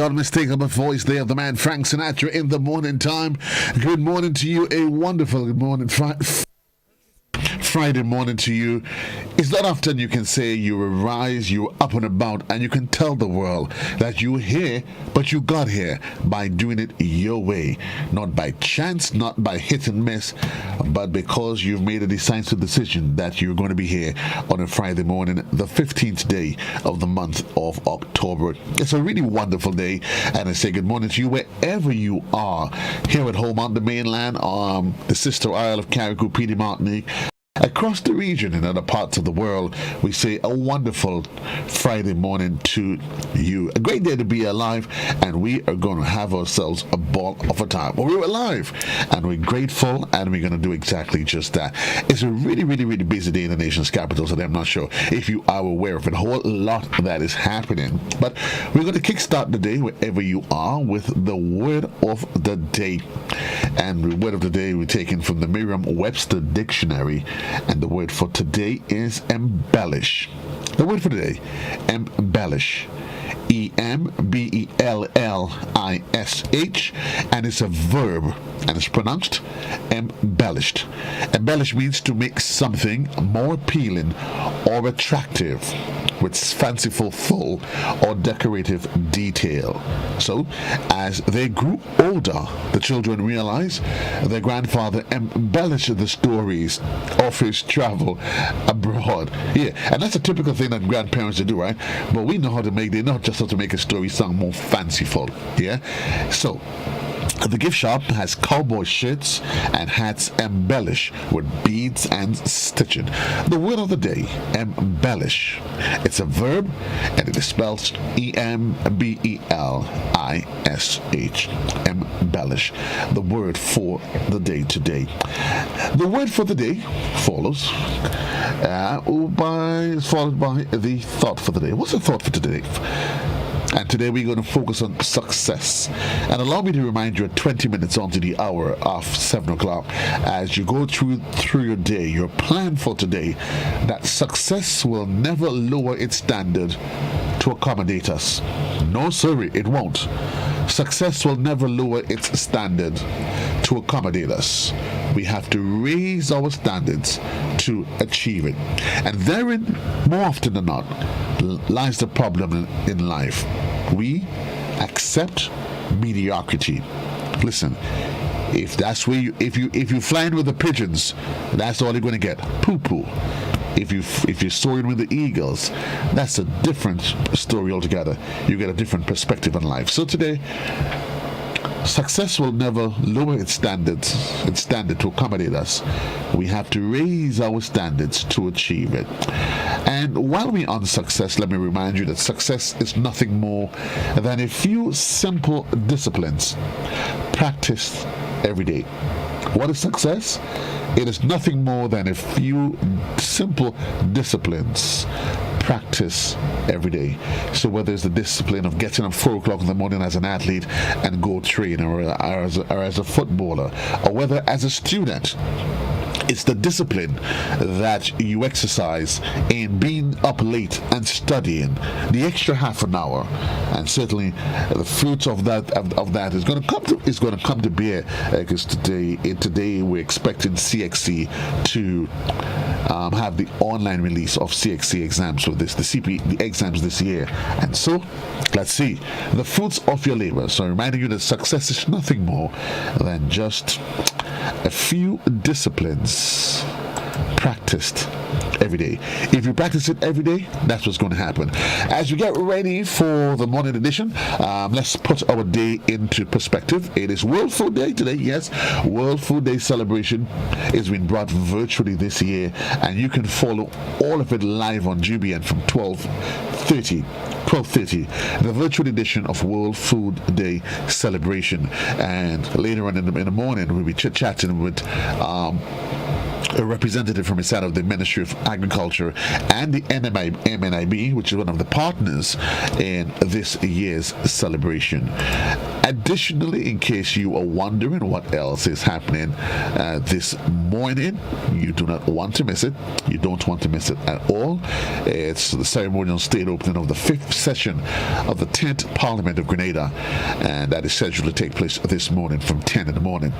unmistakable voice there of the man Frank Sinatra in the morning time. Good morning to you. A wonderful good morning. Friday morning to you. It's not often you can say you arise, you're up and about, and you can tell the world that you're here, but you got here by doing it your way. Not by chance, not by hit and miss, but because you've made a decisive decision that you're going to be here on a Friday morning, the 15th day of the month of October. It's a really wonderful day, and I say good morning to you wherever you are. Here at home on the mainland, the sister Isle of Carriacou, Petite Martinique. Across the region and other parts of the world, we say a wonderful Friday morning to you. A great day to be alive, and we are going to have ourselves a ball of a time. Well, we're alive, and we're grateful, and we're going to do exactly just that. It's a really, really, really busy day in the nation's capital today. I'm not sure if you are aware of it. A whole lot that is happening. But we're going to kickstart the day wherever you are with the word of the day. And the word of the day we're taking from the Merriam-Webster Dictionary. And the word for today is embellish. The word for today, embellish. E-M-B-E-L-L-I-S-H, and it's a verb, and it's pronounced embellished. Embellish means to make something more appealing or attractive with fanciful, full, or decorative detail. So, as they grew older, the children realized their grandfather embellished the stories of his travel abroad. Yeah, and that's a typical thing that grandparents do, right? But we know how to make, they know just how to make a story sound more fanciful. Yeah? So, the gift shop has cowboy shirts and hats embellished with beads and stitching. The word of the day, embellish. It's a verb, and it is spelled E-M-B-E-L-I-S-H. Embellish. The word for the day today. The word for the day follows followed by the thought for the day. What's the thought for today? And today we're going to focus on success. And allow me to remind you at 20 minutes onto the hour of 7 o'clock, as you go through your day, your plan for today, that success will never lower its standard to accommodate us. No, sorry, it won't. Success will never lower its standard to accommodate us. We have to raise our standards to achieve it. And therein, more often than not, lies the problem in life. We accept mediocrity. Listen, if that's where if you're flying with the pigeons, that's all you're going to get. Poo-poo. If you're soaring with the eagles, that's a different story altogether. You get a different perspective on life. So today, success will never lower its standard to accommodate us. We have to raise our standards to achieve it. And while we're on success, let me remind you that success is nothing more than a few simple disciplines practiced every day. What is success? It is nothing more than a few simple disciplines practice every day. So whether it's the discipline of getting up 4 o'clock in the morning as an athlete and go train, or as a footballer, or whether as a student, it's the discipline that you exercise in being up late and studying the extra half an hour, and certainly the fruits of that is going to come to bear, because today we're expecting CXC to have the online release of CXC exams for the exams this year. And so, let's see the fruits of your labor. So reminding you that success is nothing more than just a few disciplines practiced every day. If you practice it every day, that's what's going to happen. As we get ready for the morning edition, let's put our day into perspective. It is World Food Day today. Yes, World Food Day celebration is being brought virtually this year, and you can follow all of it live on GBN from 12:30, the virtual edition of World Food Day celebration. And later on in the morning, we'll be chit-chatting with a representative from inside of the Ministry of Agriculture and the MNIB, which is one of the partners in this year's celebration. Additionally, in case you are wondering what else is happening this morning, you do not want to miss it. You don't want to miss it at all. It's the ceremonial state opening of the 5th session of the 10th Parliament of Grenada, and that is scheduled to take place this morning from 10 in the morning.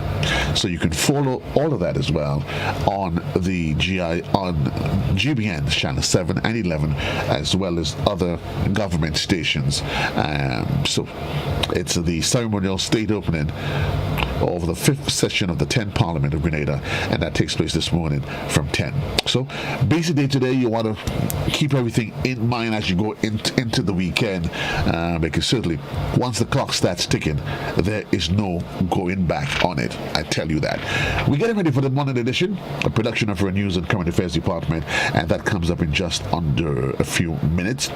So you can follow all of that as well on the GBN channel 7 and 11, as well as other government stations. So it's the ceremonial state opening of the 5th session of the 10th Parliament of Grenada, and that takes place this morning from 10. So basically today you want to keep everything in mind as you go into the weekend, because certainly once the clock starts ticking, there is no going back on it. I tell you that. We're getting ready for the morning edition, a production of our News and Current Affairs Department, and that comes up in just under a few minutes.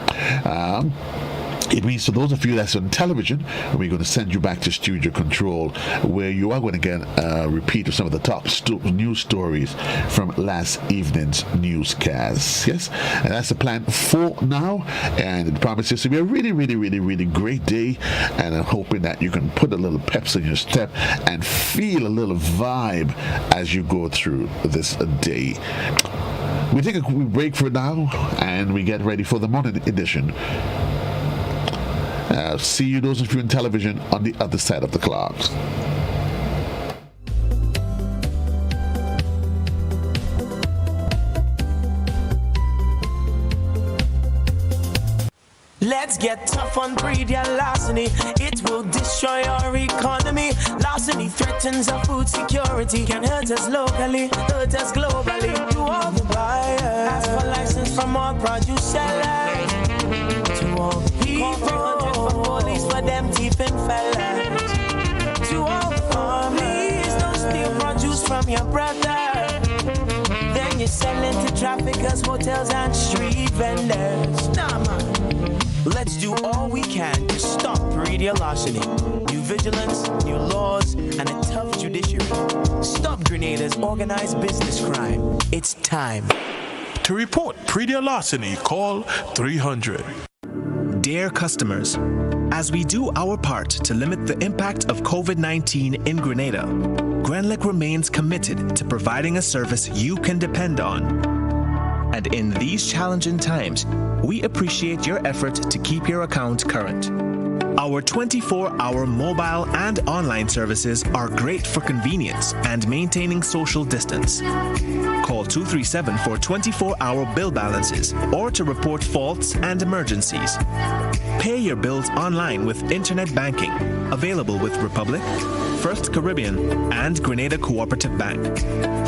It means for those of you that's on television, we're going to send you back to Studio Control, where you are going to get a repeat of some of the top news stories from last evening's newscast. Yes, and that's the plan for now, and it promises to be a really, really, really, really great day, and I'm hoping that you can put a little peps in your step and feel a little vibe as you go through this day. We take a quick break for now, and we get ready for the morning edition. See you, those of you in television, on the other side of the clock. Let's get tough on greed and larceny. It will destroy our economy. Larceny threatens our food security. Can hurt us locally, hurt us globally. To all the buyers, ask for license from all produce sellers. To all the people, 300 for police for them thieving fellas. To all the farmers, please don't steal produce from your brother. Then you're selling to traffickers, hotels and street vendors. Nah, man. Let's do all we can to stop radio larceny. New vigilance, new laws, and a tough judiciary. Stop Grenada's organized business crime. It's time. To report pre-deal larceny, call 300. Dear customers, as we do our part to limit the impact of COVID-19 in Grenada, Grenlec remains committed to providing a service you can depend on. And in these challenging times, we appreciate your effort to keep your account current. Our 24-hour mobile and online services are great for convenience and maintaining social distance. Call 237 for 24-hour bill balances or to report faults and emergencies. Pay your bills online with internet banking, available with Republic, First Caribbean, and Grenada Cooperative Bank.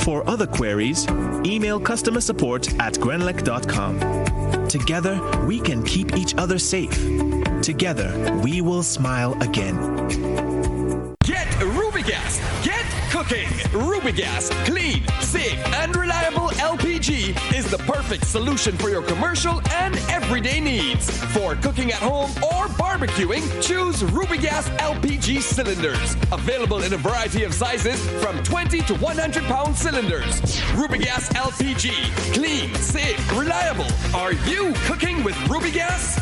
For other queries, email customer support at grenlec.com. Together, we can keep each other safe. Together, we will smile again. Get Rubigas. Get cooking. Rubigas, clean, safe, and reliable LPG is the perfect solution for your commercial and everyday needs. For cooking at home or barbecuing, choose Rubigas LPG cylinders. Available in a variety of sizes from 20 to 100 pound cylinders. Rubigas LPG, clean, safe, reliable. Are you cooking with Rubigas?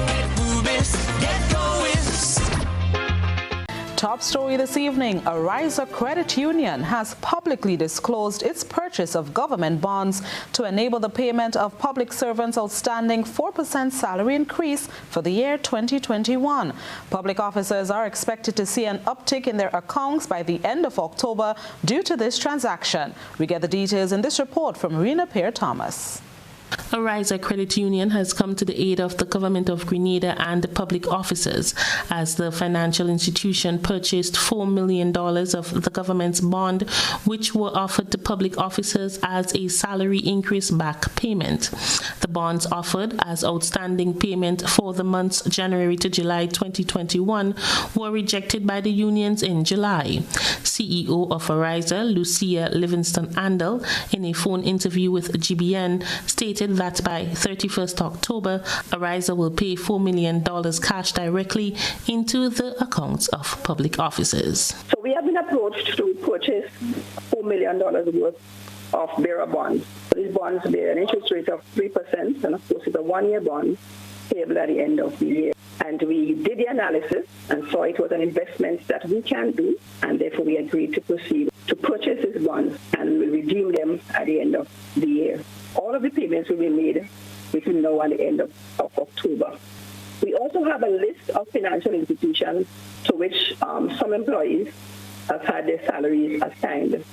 Get Rubis, get going. Top story this evening, Ariza Credit Union has publicly disclosed its purchase of government bonds to enable the payment of public servants' outstanding 4% salary increase for the year 2021. Public officers are expected to see an uptick in their accounts by the end of October due to this transaction. We get the details in this report from Rena Pear-Thomas. Ariza Credit Union has come to the aid of the government of Grenada and the public officers as the financial institution purchased $4 million of the government's bond, which were offered to public officers as a salary increase back payment. The bonds offered as outstanding payment for the months January to July 2021 were rejected by the unions in July. CEO of Ariza, Lucia Livingston-Andel, in a phone interview with GBN, stated that by 31st October, Ariza will pay $4 million cash directly into the accounts of public officers. So we have been approached to purchase $4 million worth of bearer bonds. These bonds bear an interest rate of 3%, and of course it's a one-year bond payable at the end of the year. And we did the analysis and saw it was an investment that we can do, and therefore we agreed to proceed to purchase these bonds, and we will redeem them at the end of the year. All of the payments will be made between now and the end of October. We also have a list of financial institutions to which some employees have had their salaries assigned,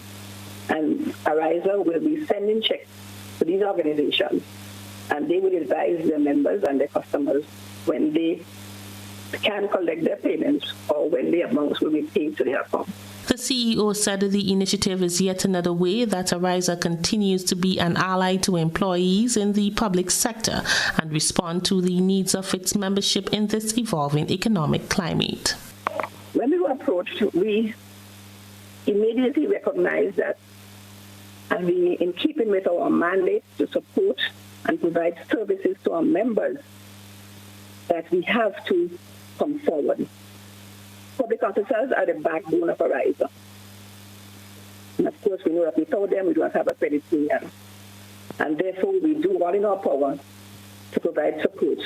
and Ariza will be sending checks to these organizations, and they will advise their members and their customers when they can collect their payments or when the amounts will be paid to their account. The CEO said the initiative is yet another way that Ariza continues to be an ally to employees in the public sector and respond to the needs of its membership in this evolving economic climate. When we were approached, we immediately recognized that, and we, in keeping with our mandate to support and provide services to our members, that we have to come forward. Public officers are the backbone of Ariza. And of course, we know that without them, we don't have a credit union. And therefore, we do all in our power to provide support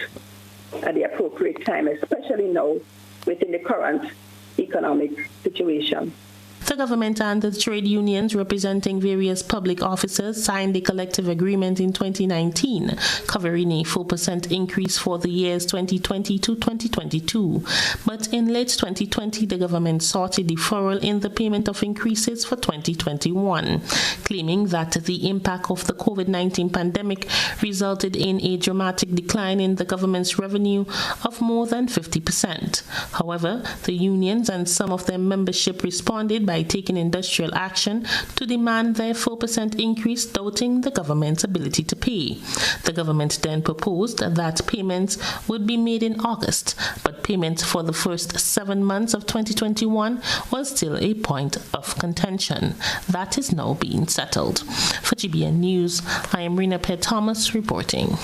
at the appropriate time, especially now within the current economic situation. The government and the trade unions representing various public officers signed a collective agreement in 2019, covering a 4% increase for the years 2020 to 2022. But in late 2020, the government sought a deferral in the payment of increases for 2021, claiming that the impact of the COVID-19 pandemic resulted in a dramatic decline in the government's revenue of more than 50%. However, the unions and some of their membership responded by taking industrial action to demand their 4% increase, doubting the government's ability to pay. The government then proposed that payments would be made in August, but payments for the first 7 months of 2021 was still a point of contention. That is now being settled. For GBN News, I am Rena Pett Thomas reporting.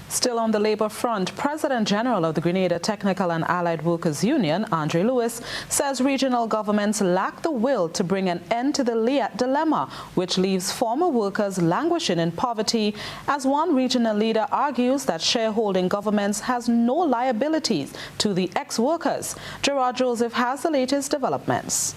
Still on the labor front, President General of the Grenada Technical and Allied Workers Union, Andre Lewis, says regional governments lack the will to bring an end to the Liat dilemma, which leaves former workers languishing in poverty, as one regional leader argues that shareholding governments has no liabilities to the ex-workers. Gerard Joseph has the latest developments.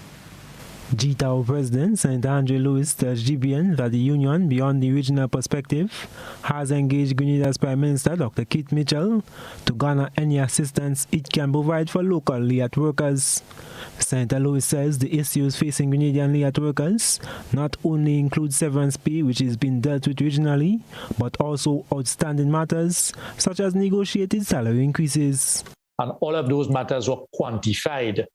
GTAO President St. Andre Lewis tells GBN that the union, beyond the regional perspective, has engaged Grenada's Prime Minister Dr. Keith Mitchell to garner any assistance it can provide for local Liat workers. St. Louis says the issues facing Grenadian Liat workers not only include severance pay, which is being dealt with regionally, but also outstanding matters such as negotiated salary increases. And all of those matters were quantified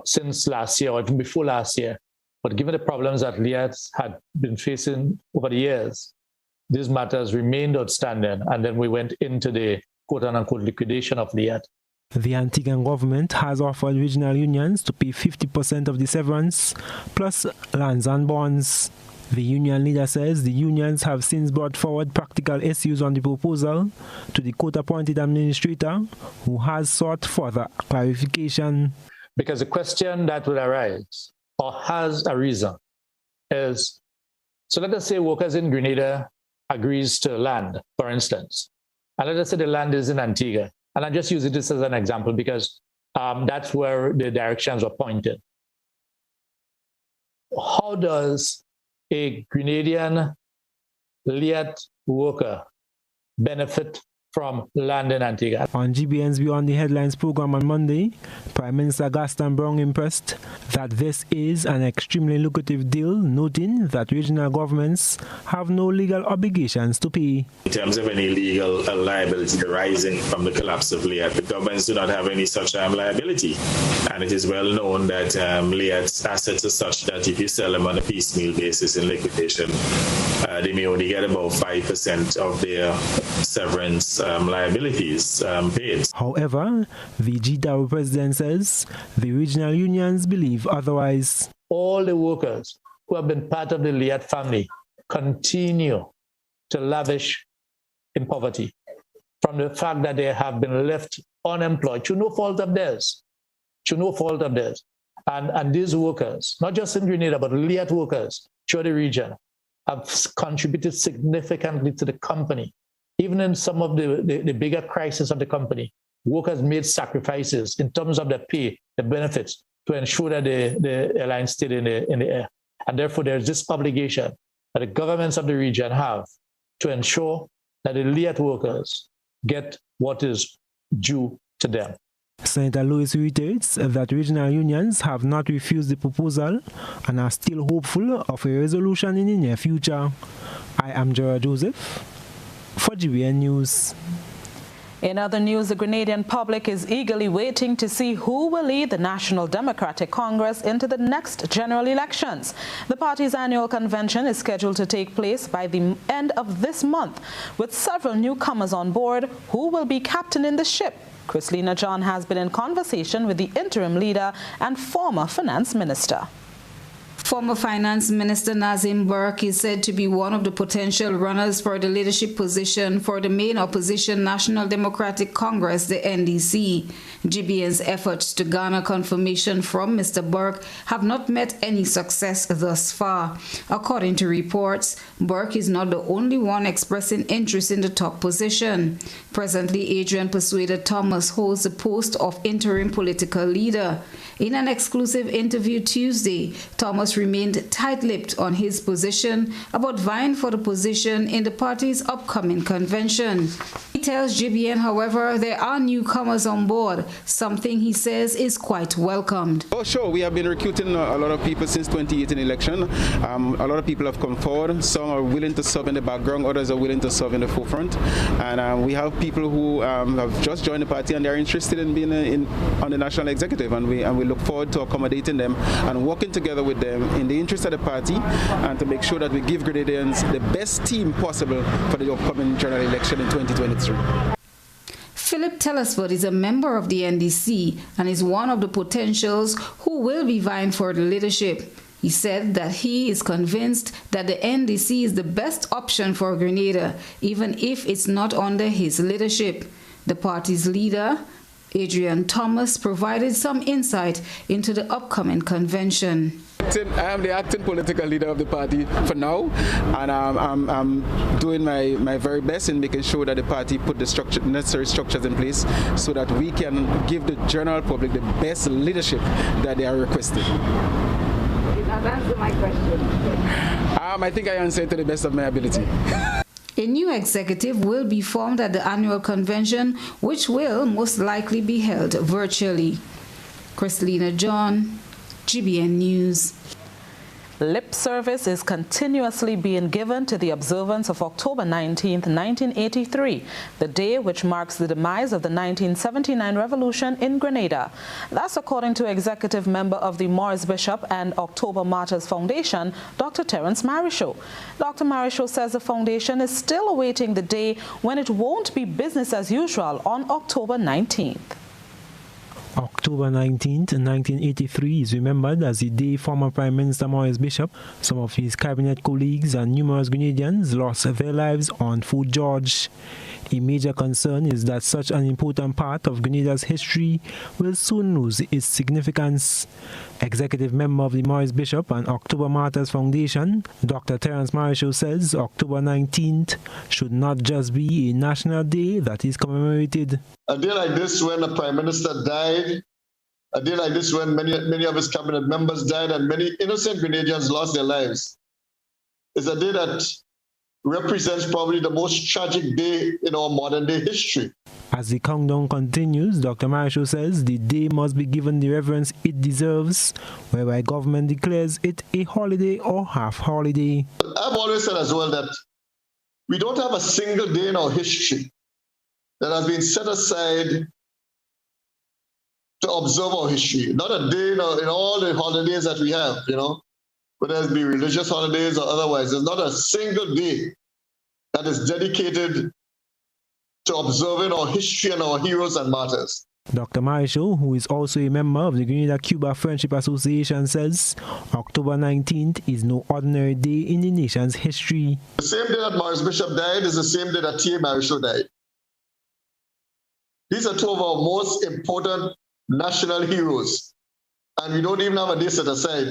since last year or even before last year. But given the problems that Liats had been facing over the years, these matters remained outstanding, and then we went into the quote-unquote liquidation of Liat. The Antiguan government has offered regional unions to pay 50% of the severance, plus lands and bonds. The union leader says the unions have since brought forward practical issues on the proposal to the court-appointed administrator, who has sought further clarification. Because the question that would arise, or has arisen, is, so let us say workers in Grenada agrees to land, for instance, and let us say the land is in Antigua. And I just use this as an example because that's where the directions were pointed. How does a Grenadian Liat worker benefit from land in Antigua? On GBN's Beyond the Headlines program on Monday, Prime Minister Gaston Brown impressed that this is an extremely lucrative deal, noting that regional governments have no legal obligations to pay. In terms of any legal liability arising from the collapse of Liat, the governments do not have any such liability. And it is well known that Liat's assets are such that if you sell them on a piecemeal basis in liquidation, they may only get about 5% of their severance liabilities paid. However, the GTAO president says the regional unions believe otherwise. All the workers who have been part of the Liat family continue to lavish in poverty from the fact that they have been left unemployed through no fault of theirs. And these workers, not just in Grenada, but Liat workers throughout the region, have contributed significantly to the company even in some of the bigger crises of the company, workers made sacrifices in terms of their pay, the benefits, to ensure that the airline stayed in the air. And therefore, there's this obligation that the governments of the region have to ensure that the Liat workers get what is due to them. Senator Lewis reiterates that regional unions have not refused the proposal and are still hopeful of a resolution in the near future. I am Gerard Joseph for GBN News. In other news, the Grenadian public is eagerly waiting to see who will lead the National Democratic Congress into the next general elections. The party's annual convention is scheduled to take place by the end of this month, with several newcomers on board who will be captaining the ship. Chrislina John has been in conversation with the interim leader and former finance minister. Former Finance Minister Nazim Burke is said to be one of the potential runners for the leadership position for the main opposition National Democratic Congress, the NDC. GBN's efforts to garner confirmation from Mr. Burke have not met any success thus far. According to reports, Burke is not the only one expressing interest in the top position. Presently, Adrian Persuaded Thomas holds the post of interim political leader. In an exclusive interview Tuesday, Thomas remained tight-lipped on his position about vying for the position in the party's upcoming convention. He tells GBN, however, there are newcomers on board, something he says is quite welcomed. Oh, sure. We have been recruiting a lot of people since 2018 election. A lot of people have come forward. Some are willing to serve in the background, others are willing to serve in the forefront. And we have people who have just joined the party and they're interested in being on the national executive, and we look forward to accommodating them and working together with them in the interest of the party and to make sure that we give Grenadians the best team possible for the upcoming general election in 2023. Philip Telesford is a member of the NDC and is one of the potentials who will be vying for the leadership. He said that he is convinced that the NDC is the best option for Grenada, even if it's not under his leadership. The party's leader, Adrian Thomas, provided some insight into the upcoming convention. I am the acting political leader of the party for now, and I'm doing my very best in making sure that the party put the necessary structures in place so that we can give the general public the best leadership that they are requesting. Did that answer my question? I think I answered to the best of my ability. A new executive will be formed at the annual convention, which will most likely be held virtually. Chrislina John, GBN News. Lip service is continuously being given to the observance of October 19th, 1983, the day which marks the demise of the 1979 revolution in Grenada. That's according to executive member of the Morris Bishop and October Martyrs Foundation, Dr. Terence Marichaud. Dr. Marichaud says the foundation is still awaiting the day when it won't be business as usual on October 19th. October 19th, 1983 is remembered as the day former Prime Minister Morris Bishop, some of his cabinet colleagues and numerous Grenadians lost their lives on Fort George. A major concern is that such an important part of Grenada's history will soon lose its significance. Executive member of the Morris Bishop and October Martyrs Foundation, Dr. Terence Marichaud says October 19th should not just be a national day that is commemorated. A day like this when the Prime Minister died, a day like this when many of his cabinet members died and many innocent Grenadians lost their lives, is a day that represents probably the most tragic day in our modern day history. As the countdown continues, Dr. Marichaud says the day must be given the reverence it deserves, whereby government declares it a holiday or half holiday. I've always said as well that we don't have a single day in our history that has been set aside to observe our history. Not a day in all the holidays that we have, whether it be religious holidays or otherwise. There's not a single day that is dedicated to observing our history and our heroes and martyrs. Dr. Marichaud, who is also a member of the Grenada-Cuba Friendship Association, says October 19th is no ordinary day in the nation's history. The same day that Morris Bishop died is the same day that T.A. Marichaud died. These are two of our most important national heroes, and we don't even have a day set aside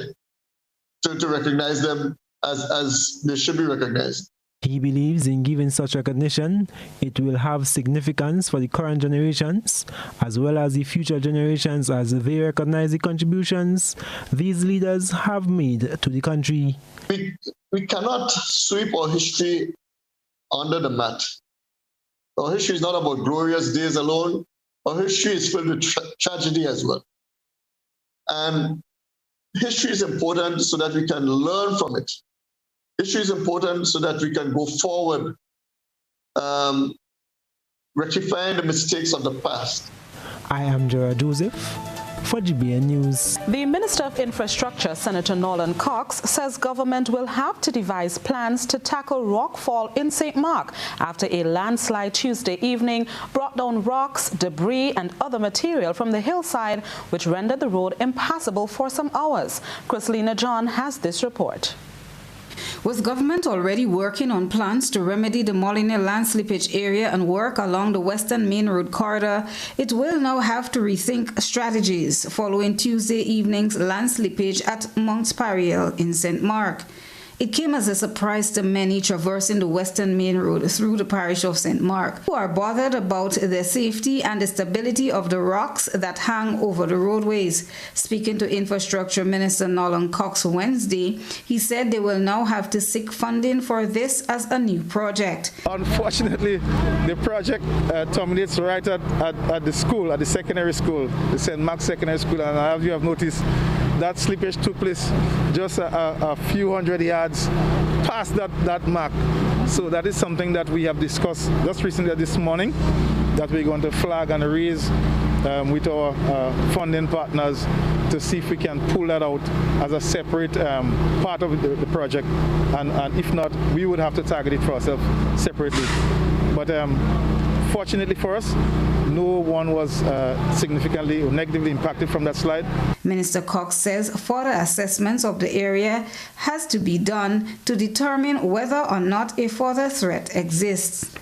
to recognize them as they should be recognized. He believes in giving such recognition, it will have significance for the current generations as well as the future generations as they recognize the contributions these leaders have made to the country. We cannot sweep our history under the mat. Our history is not about glorious days alone. Our history is filled with tragedy as well. And history is important so that we can learn from it. History is important so that we can go forward, rectifying the mistakes of the past. I am Gerard Joseph for GBN News. The Minister of Infrastructure, Senator Nolan Cox, says government will have to devise plans to tackle rockfall in St. Mark after a landslide Tuesday evening brought down rocks, debris and other material from the hillside, which rendered the road impassable for some hours. Chrislina John has this report. With government already working on plans to remedy the Molyneux land slippage area and work along the Western Main Road corridor, it will now have to rethink strategies following Tuesday evening's land slippage at Mount Pariel in St. Mark. It came as a surprise to many traversing the Western Main Road through the parish of St. Mark, who are bothered about the safety and the stability of the rocks that hang over the roadways. Speaking to Infrastructure Minister Nolan Cox Wednesday, he said they will now have to seek funding for this as a new project. Unfortunately, the project terminates right at the school, at the secondary school, the St. Mark Secondary School, and as you have noticed, that slippage took place just a few hundred yards past that mark. So that is something that we have discussed just recently this morning, that we're going to flag and raise with our funding partners to see if we can pull that out as a separate part of the project. And if not, we would have to target it for ourselves separately. But fortunately for us, no one was significantly or negatively impacted from that slide. Minister Cox says further assessments of the area has to be done to determine whether or not a further threat exists.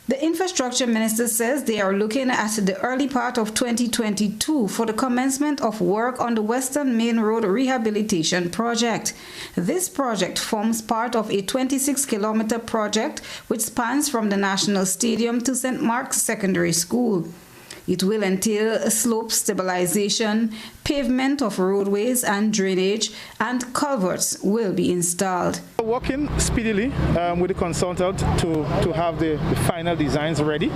The infrastructure minister says they are looking at the early part of 2022 for the commencement of work on the Western Main Road rehabilitation project. This project forms part of a 26-kilometer project which spans from the National Stadium to St. Mark's Secondary School. It will entail slope stabilization, pavement of roadways and drainage, and culverts will be installed. We're working speedily with the consultant to have the final designs ready.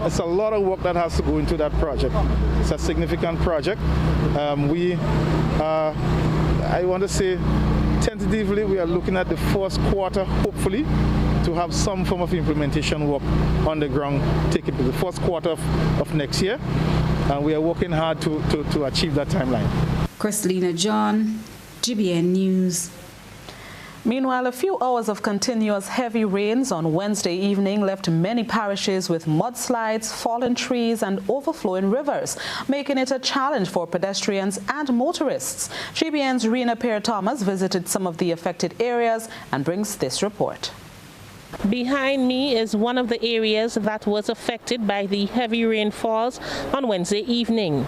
It's a lot of work that has to go into that project. It's a significant project. I want to say, tentatively, we are looking at the first quarter, hopefully, to have some form of implementation work on the ground, take it to the first quarter of next year, and we are working hard to achieve that timeline. Chrislina John, GBN News. Meanwhile, a few hours of continuous heavy rains on Wednesday evening left many parishes with mudslides, fallen trees and overflowing rivers, making it a challenge for pedestrians and motorists. GBN's Rena Perry-Thomas visited some of the affected areas and brings this report. Behind me is one of the areas that was affected by the heavy rainfalls on Wednesday evening.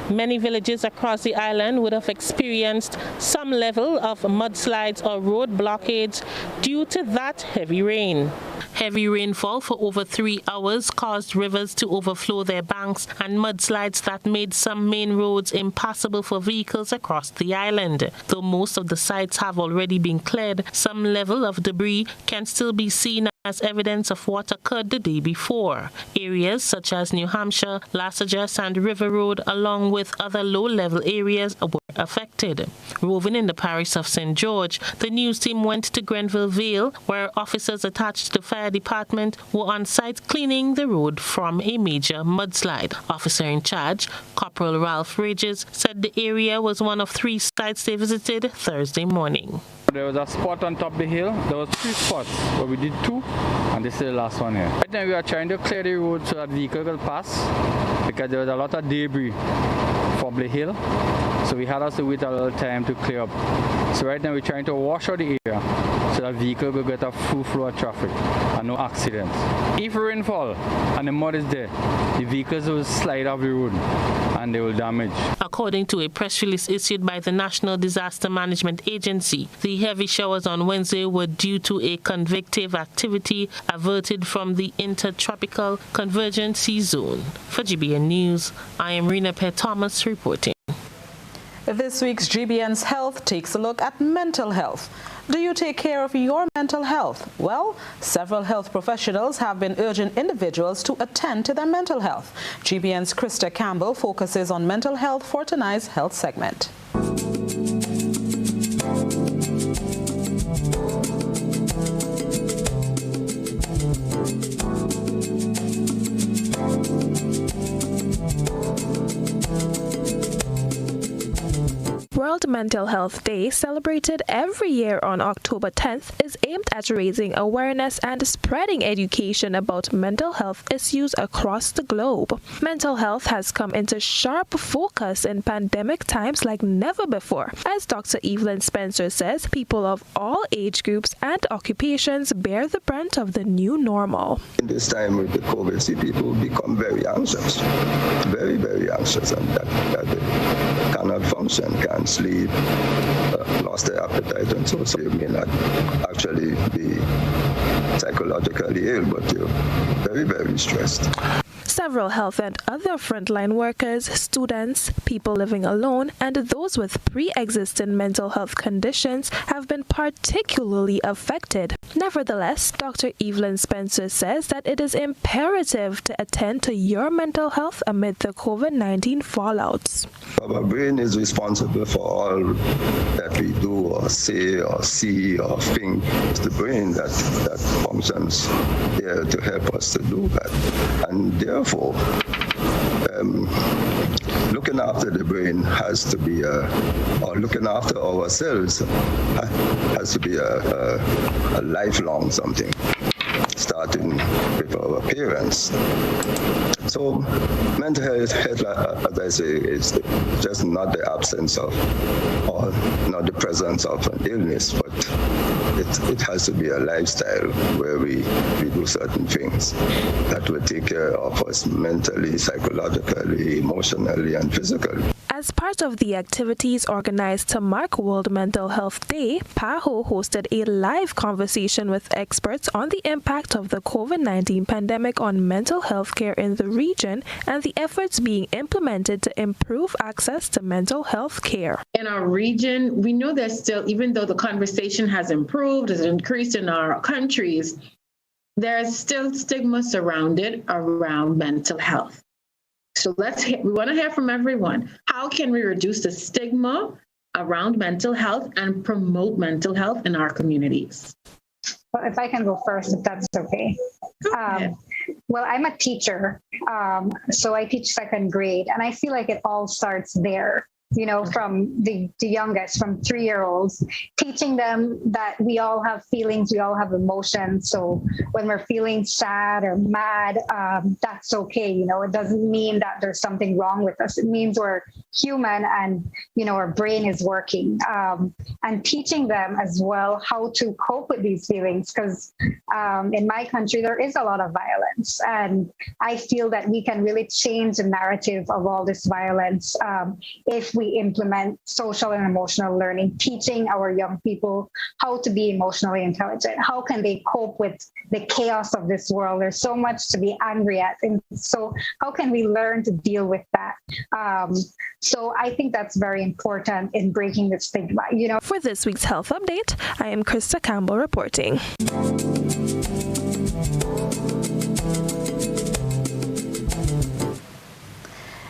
Many villages across the island would have experienced some level of mudslides or road blockades due to that heavy rain. Heavy rainfall for over 3 hours caused rivers to overflow their banks and mudslides that made some main roads impassable for vehicles across the island. Though most of the sites have already been cleared, some level of debris can still be seen as evidence of what occurred the day before. Areas such as New Hampshire, Lassager, Sand River Road, along with other low-level areas were affected. Roving in the parish of St. George, the news team went to Grenville Vale, where officers attached to the fire department were on site cleaning the road from a major mudslide. Officer in charge, Corporal Ralph Rages, said the area was one of 3 sites they visited Thursday morning. There was a spot on top of the hill. There was 3 spots, but we did 2, and this is the last one here. Right now we are trying to clear the road so that vehicles will pass, because there was a lot of debris Public Hill. So we had us to wait a little time to clear up. So right now we're trying to wash out the area so that vehicle will get a full flow of traffic and no accidents. If rainfall and the mud is there, the vehicles will slide off the road and they will damage. According to a press release issued by the National Disaster Management Agency, the heavy showers on Wednesday were due to a convective activity averted from the intertropical convergence zone. For GBN News, I am Rena Thomas reporting. This week's GBN's Health takes a look at mental health. Do you take care of your mental health? Well, several health professionals have been urging individuals to attend to their mental health. GBN's Krista Campbell focuses on mental health for tonight's health segment. World Mental Health Day, celebrated every year on October 10th, is aimed at raising awareness and spreading education about mental health issues across the globe. Mental health has come into sharp focus in pandemic times like never before. As Dr. Evelyn Spencer says, people of all age groups and occupations bear the brunt of the new normal. In this time with the COVID, see people become very anxious, very, very anxious, and that they cannot function, can't sleep, lost their appetite, and so they may not actually be psychologically ill, but you're very, very stressed. Several health and other frontline workers, students, people living alone, and those with pre-existing mental health conditions have been particularly affected. Nevertheless, Dr. Evelyn Spencer says that it is imperative to attend to your mental health amid the COVID-19 fallouts. Our brain is responsible for all that we do or say or see or think. It's the brain that functions here to help us to do that. And therefore, looking after the brain has to be or looking after ourselves has to be a lifelong something, starting with our parents. So mental health, as I say, is just not the absence of or not the presence of an illness, but it has to be a lifestyle where we do certain things that will take care of us mentally, psychologically, emotionally, and physically. As part of the activities organized to mark World Mental Health Day, PAHO hosted a live conversation with experts on the impact of the COVID-19 pandemic on mental health care in the region and the efforts being implemented to improve access to mental health care. In our region, we know there's still, even though the conversation has improved, has increased in our countries, there's still stigma surrounded around mental health. So we want to hear from everyone. How can we reduce the stigma around mental health and promote mental health in our communities? Well, if I can go first, if that's okay. Well, I'm a teacher, so I teach second grade, and I feel like it all starts there. You know, from the youngest, from 3-year-olds, teaching them that we all have feelings, we all have emotions. So when we're feeling sad or mad, that's okay. You know, it doesn't mean that there's something wrong with us. It means we're human and, you know, our brain is working. And teaching them as well how to cope with these feelings, because in my country, there is a lot of violence. And I feel that we can really change the narrative of all this violence if we implement social and emotional learning, teaching our young people how to be emotionally intelligent. How can they cope with the chaos of this world? There's so much to be angry at. And so how can we learn to deal with that? So I think that's very important in breaking the stigma. You know. For this week's Health Update, I am Krista Campbell reporting.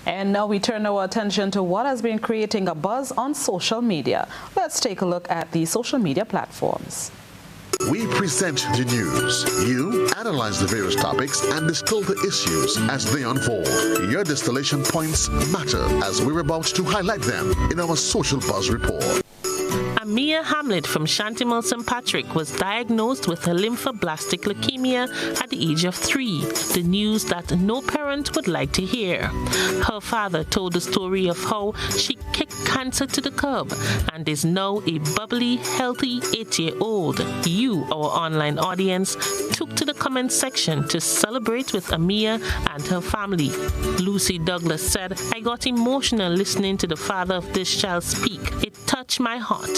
And now we turn our attention to what has been creating a buzz on social media. Let's take a look at the social media platforms. We present the news. You analyze the various topics and distill the issues as they unfold. Your distillation points matter as we're about to highlight them in our Social Buzz Report. Amia Hamlet from Shantimel St. Patrick was diagnosed with lymphoblastic leukemia at the age of 3. The news that no parent parent would like to hear. Her father told the story of how she kicked cancer to the curb and is now a bubbly, healthy 8-year-old. You, our online audience, took to the comment section to celebrate with Amia and her family. Lucy Douglas said, I got emotional listening to the father of this child speak. It touched my heart.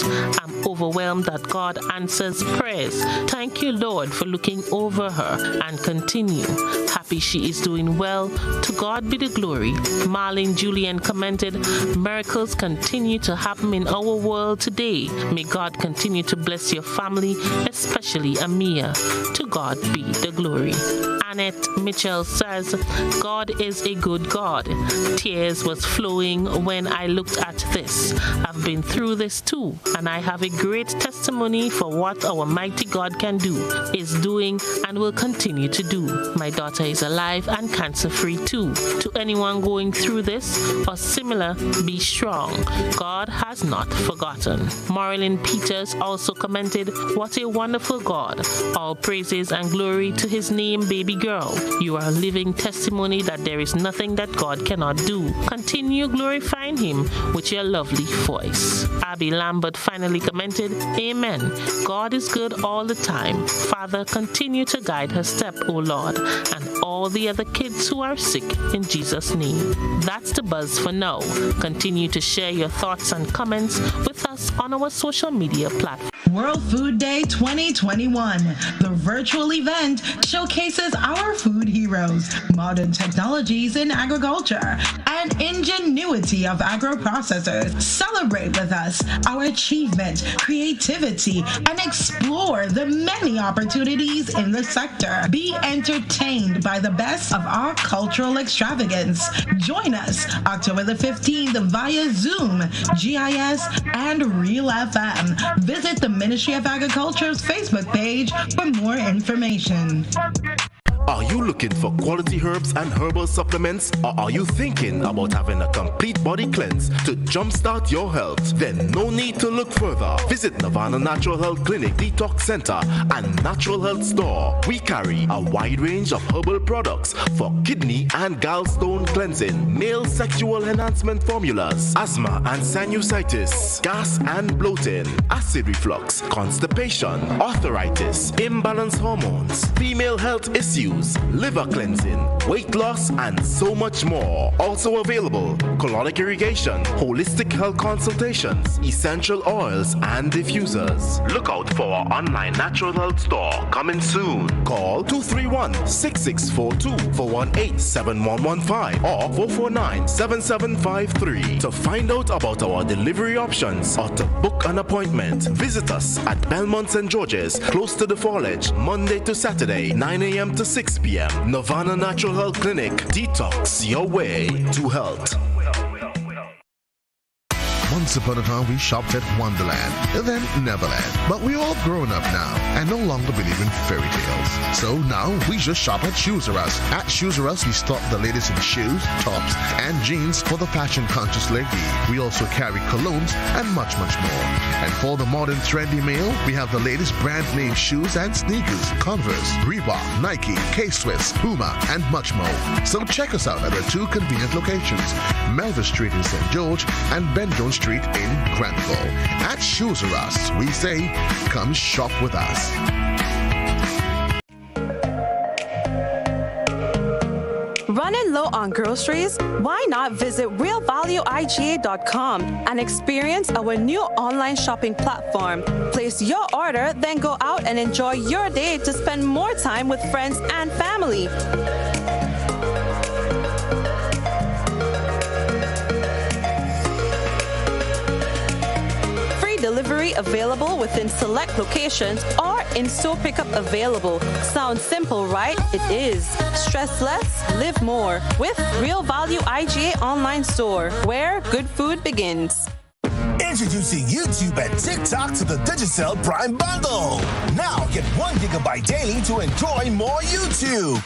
I'm overwhelmed that God answers prayers. Thank you, Lord, for looking over her, and continue. Happy she is doing well. To God be the glory. Marlene Julian commented, miracles continue to happen in our world today. May God continue to bless your family, especially Amia. To God be the glory. Annette Mitchell says, God is a good God. Tears was flowing when I looked at this. I've been through this too, and I have a great testimony for what our mighty God can do, is doing, and will continue to do. My daughter is alive and cancer-free too. To anyone going through this or similar, be strong. God has not forgotten. Marilyn Peters also commented, what a wonderful God. All praises and glory to his name, baby girl. You are a living testimony that there is nothing that God cannot do. Continue glorifying him with your lovely voice. Abby Lambert finally commented, amen. God is good all the time. Father, continue to guide her step, O Lord, and all the other kids who are sick, in Jesus' name. That's the buzz for now. Continue to share your thoughts and comments with us on our social media platforms. World Food Day 2021. The virtual event showcases our food heroes, modern technologies in agriculture, and ingenuity of agro-processors. Celebrate with us our achievement, creativity, and explore the many opportunities in the sector. Be entertained by the best of our cultural extravagance. Join us October the 15th via Zoom, GIS, and Real FM. Visit the Ministry of Agriculture's Facebook page for more information. Are you looking for quality herbs and herbal supplements, or are you thinking about having a complete body cleanse to jumpstart your health? Then no need to look further. Visit Nirvana Natural Health Clinic, Detox Center, and Natural Health Store. We carry a wide range of herbal products for kidney and gallstone cleansing, male sexual enhancement formulas, asthma and sinusitis, gas and bloating, acid reflux, constipation, arthritis, imbalanced hormones, female health issues, liver cleansing, weight loss, and so much more. Also available, colonic irrigation, holistic health consultations, essential oils, and diffusers. Look out for our online natural health store coming soon. Call 231-6642 for 18-7115 or 449-7753 to find out about our delivery options or to book an appointment. Visit us at Belmont St. George's, close to the Fallage, Monday to Saturday, 9 a.m. to 6 p.m. Nirvana Natural Health Clinic. Detox your way to health. Once upon a time, we shopped at Wonderland, then Neverland. But we're all grown up now and no longer believe in fairy tales. So now we just shop at Shoes R Us. At Shoes R Us, we stock the latest in shoes, tops, and jeans for the fashion-conscious lady. We also carry colognes and much, much more. And for the modern trendy male, we have the latest brand-name shoes and sneakers, Converse, Reebok, Nike, K-Swiss, Puma, and much more. So check us out at our two convenient locations, Melville Street in St. George and Ben Jones Street in Granville. At Shoes R Us, we say, come shop with us. Running low on groceries? Why not visit realvalueiga.com and experience our new online shopping platform? Place your order, then go out and enjoy your day to spend more time with friends and family. Delivery available within select locations or in-store pickup available. Sounds simple, right? It is. Stress less, live more with Real Value IGA online store, where good food begins. Introducing YouTube and TikTok to the Digicel Prime Bundle. Now get 1 gigabyte daily to enjoy more YouTube.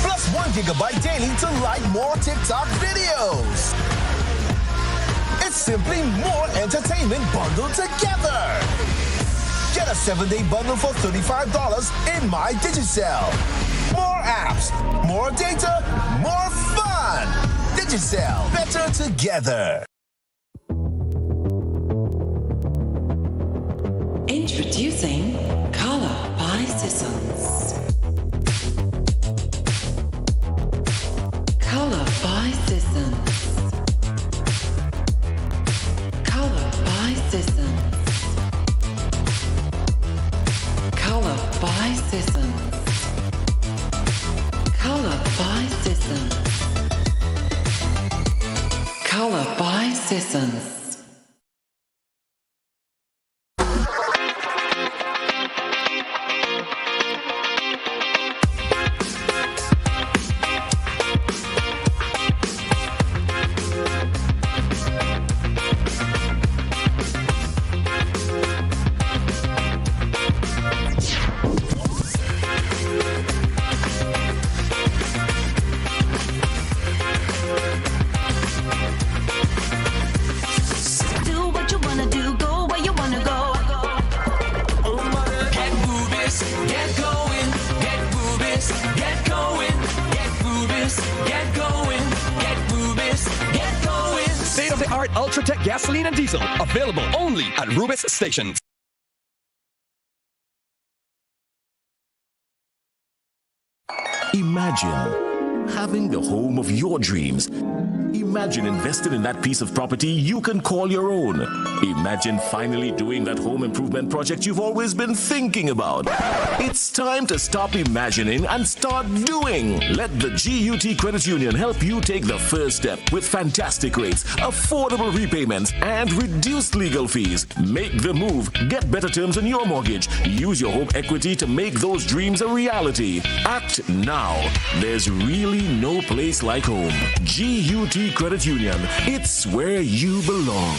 Plus 1 gigabyte daily to like more TikTok videos. It's simply more entertainment bundled together. Get a 7-day bundle for $35 in my Digicel. More apps, apps. More data, more fun. Digicel, better together. Introducing Color by Sissons. Color by Sissons. Color by Sissons. Color by Sissons. Color by Sissons. Color by Sissons. Ultratech gasoline and diesel, available only at Rubis stations. Imagine having the home of your dreams. Imagine investing in that piece of property you can call your own. Imagine finally doing that home improvement project you've always been thinking about. It's time to stop imagining and start doing. Let the GUT Credit Union help you take the first step with fantastic rates, affordable repayments, and reduced legal fees. Make the move. Get better terms on your mortgage. Use your home equity to make those dreams a reality. Act now. There's really no place like home. GUT Credit Union. It's where you belong.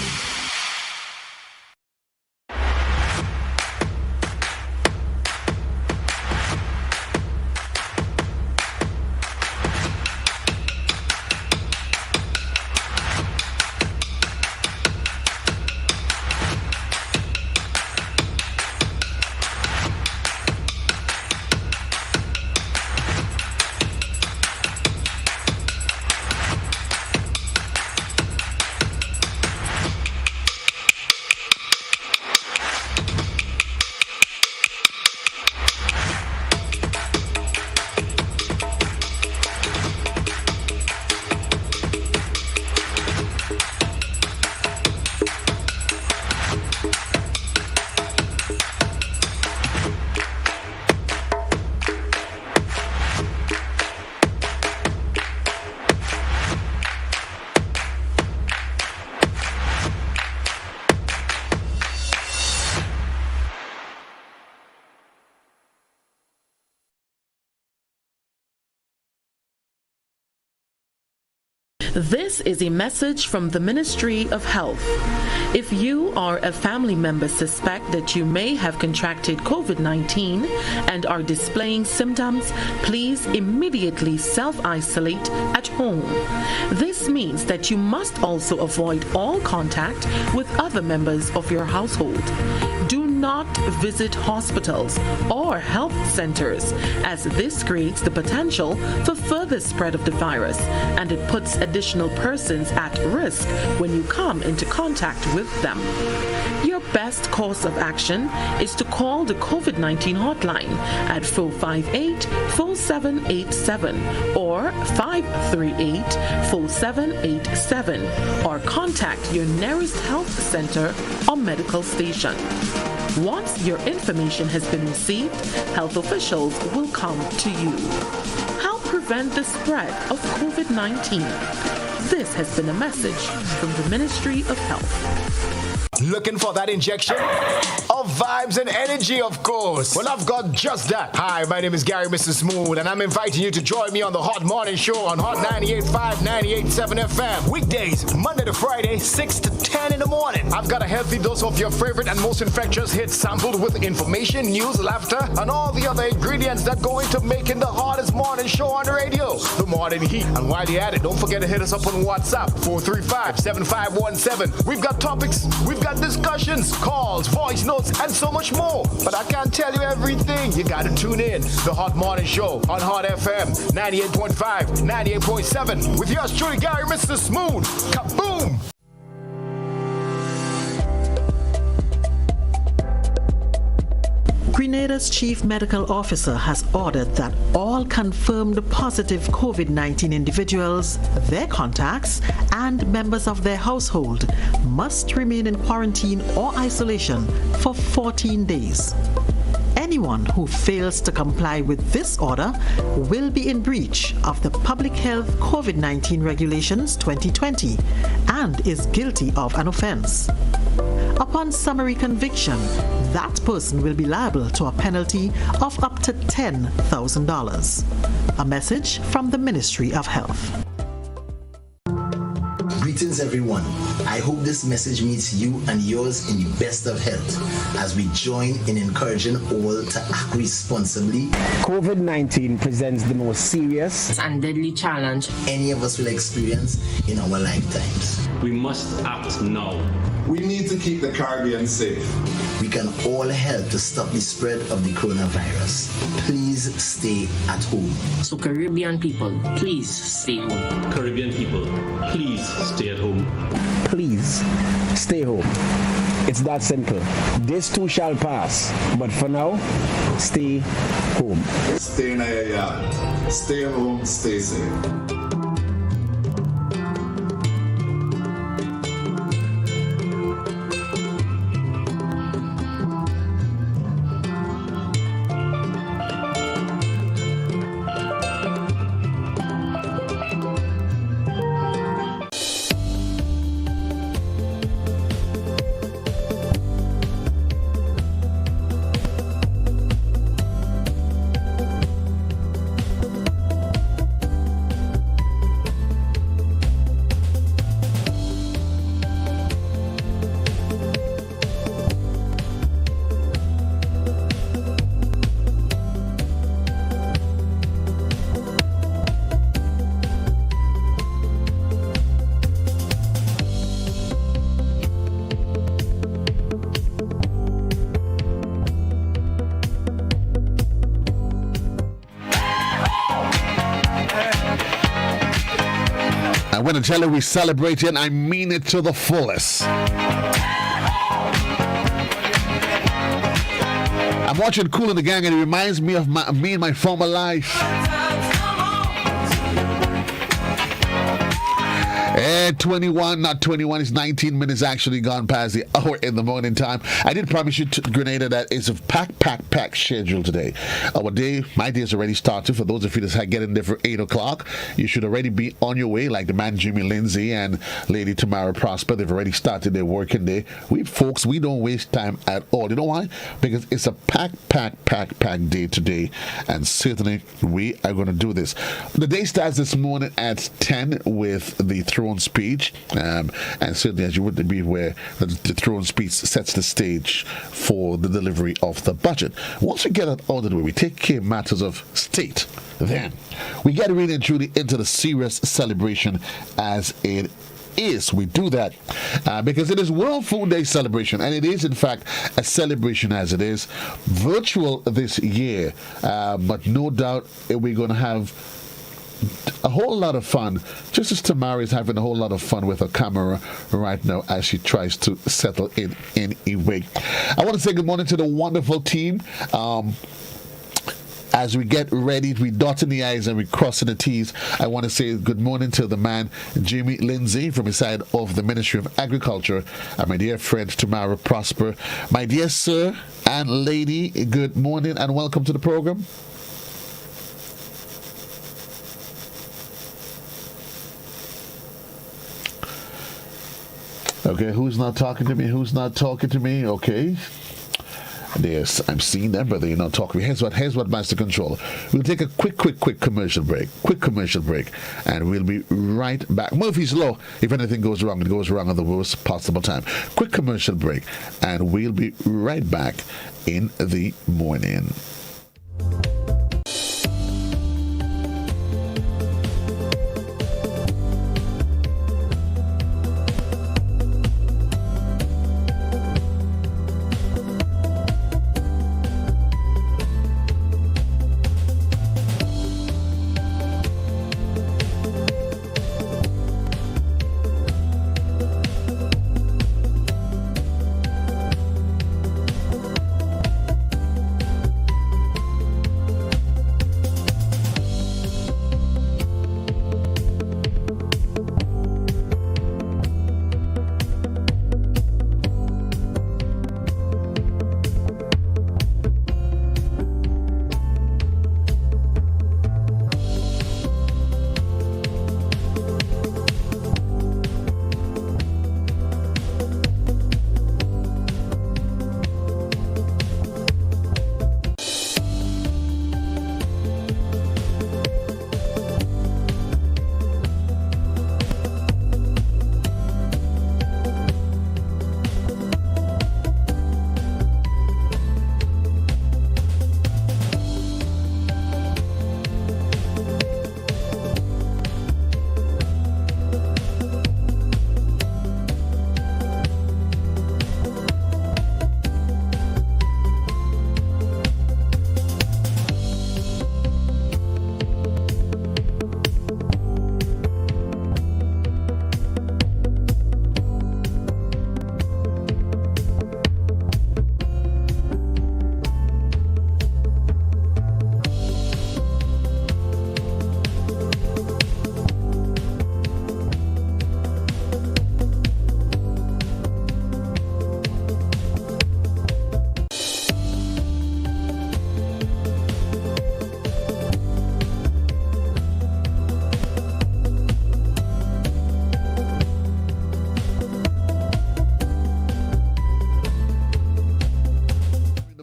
This is a message from the Ministry of Health. If you or a family member suspect that you may have contracted COVID-19 and are displaying symptoms, please immediately self-isolate at home. This means that you must also avoid all contact with other members of your household. Do not visit hospitals or health centers, as this creates the potential for further spread of the virus, and it puts additional persons at risk when you come into contact with them. Your best course of action is to call the COVID-19 hotline at 458-4787 or 538-4787, or contact your nearest health center or medical station. Once your information has been received, health officials will come to you. Help prevent the spread of COVID-19. This has been a message from the Ministry of Health. Looking for that injection of vibes and energy, of course? Well, I've got just that. Hi, my name is Gary, Mr. Smooth, and I'm inviting you to join me on the Hot Morning Show on Hot 98.5, 98.7 FM. Weekdays, Monday to Friday, 6 to 10 in the morning. I've got a healthy dose of your favorite and most infectious hits sampled with information, news, laughter, and all the other ingredients that go into making the hottest morning show on the radio, The Morning Heat. And while you're at it, don't forget to hit us up on WhatsApp, 435-7517. We've got topics, we've got discussions, calls, voice notes, and so much more. But I can't tell you everything. You got to tune in. The Hot Morning Show on Hot FM 98.5, 98.7 with yours truly, Gary, Mr. Smooth. Kaboom! Grenada's chief medical officer has ordered that all confirmed positive COVID-19 individuals, their contacts, and members of their household must remain in quarantine or isolation for 14 days. Anyone who fails to comply with this order will be in breach of the Public Health COVID-19 Regulations 2020 and is guilty of an offense. Upon summary conviction, that person will be liable to a penalty of up to $10,000. A message from the Ministry of Health. Greetings, everyone. I hope this message meets you and yours in the best of health as we join in encouraging all to act responsibly. COVID-19 presents the most serious and deadly challenge any of us will experience in our lifetimes. We must act now. We need to keep the Caribbean safe. We can all help to stop the spread of the coronavirus. Please stay at home. So Caribbean people, please stay home. Caribbean people, please stay at home. Please stay home. It's that simple. This too shall pass. But for now, stay home. Stay in your yard. Stay home, stay safe. I'm going to tell you we celebrate it, and I mean it to the fullest. I'm watching Kool and the Gang, and it reminds me of me and my former life. 21, not 21, it's 19 minutes actually gone past the hour in the morning time. I did promise you, Grenada, that it's a pack schedule today. My day has already started. For those of you that get in there for 8 o'clock, you should already be on your way, like the man Jimmy Lindsay and Lady Tamara Prosper. They've already started their working day. We don't waste time at all. You know why? Because it's a pack day today, and certainly we are going to do this. The day starts this morning at 10 with the throne speech, and certainly, as you would be aware, the throne speech sets the stage for the delivery of the budget. Once we get that out of the way, we take care of matters of state. Then we get really and truly into the serious celebration as it is. We do that because it is World Food Day celebration, and it is in fact a celebration as it is virtual this year, but no doubt we're going to have a whole lot of fun, just as Tamara is having a whole lot of fun with her camera right now as she tries to settle in a way. I want to say good morning to the wonderful team. As we get ready, we dotting the I's and we crossing the T's. I want to say good morning to the man, Jimmy Lindsay, from the side of the Ministry of Agriculture, and my dear friend, Tamara Prosper. My dear sir and lady, good morning and welcome to the program. Okay, who's not talking to me? Who's not talking to me? Okay. Yes, I'm seeing them, but they're not talking. Here's what, Master Controller. We'll take a quick commercial break. And we'll be right back. Murphy's Law, if anything goes wrong, it goes wrong at the worst possible time. Quick commercial break, and we'll be right back in the morning.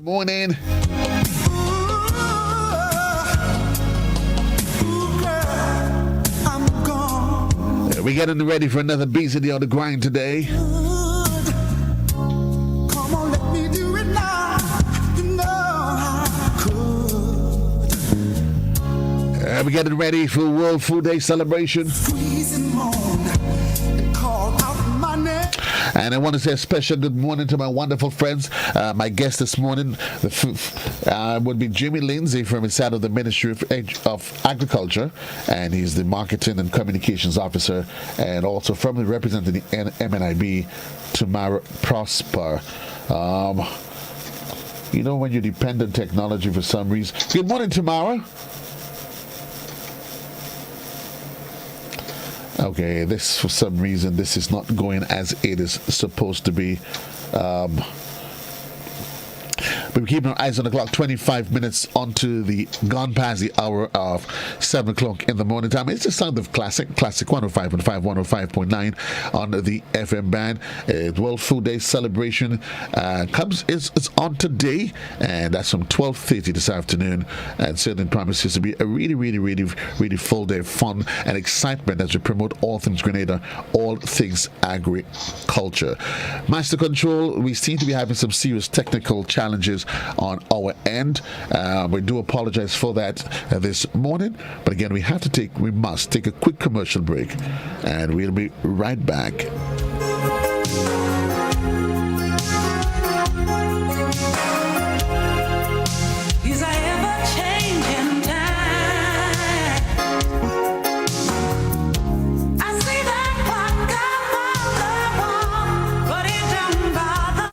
morning. We're getting ready for another busy day on the grind today. We're getting ready for World Food Day celebration. And I want to say a special good morning to my wonderful friends. My guest this morning would be Jimmy Lindsay from inside of the Ministry of Agriculture, and he's the Marketing and Communications Officer, and also from representing the MNIB, Tamara Prosper. You know, when you depend on technology for some reason. Good morning, Tamara. Okay, this, for some reason, this is not going as it is supposed to be. But we're keeping our eyes on the clock. 25 minutes gone past the hour of 7 o'clock in the morning time. It's the sound of Classic 105.5, 105.9 on the FM band. World Food Day celebration is on today, and that's from 12:30 this afternoon. And certainly promises to be a really, really, really, really full day of fun and excitement as we promote all things Grenada, all things agriculture. Master Control, we seem to be having some serious technical challenges on our end. We do apologize for that this morning, but again, we must take a quick commercial break, and we'll be right back. These are ever-changing times. I see that clock on the wall, but it don't bother.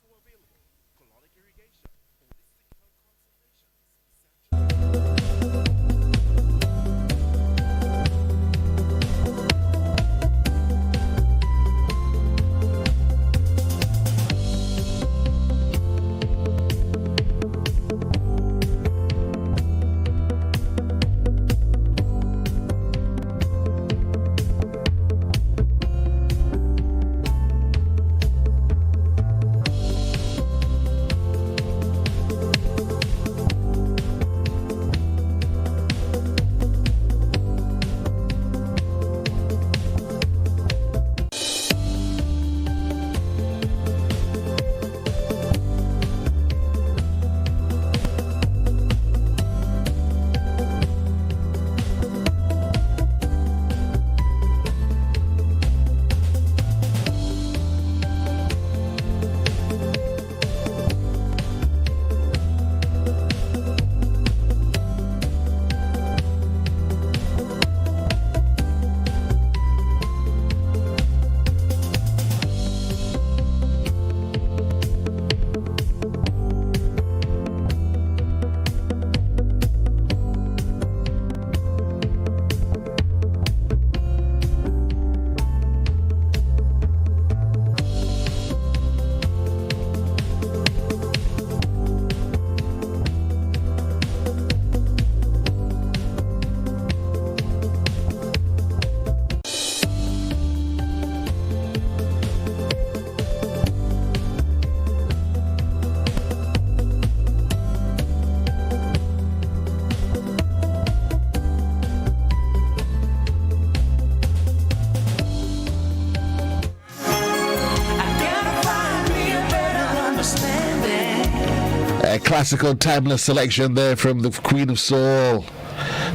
Classical timeless selection there from the Queen of Soul,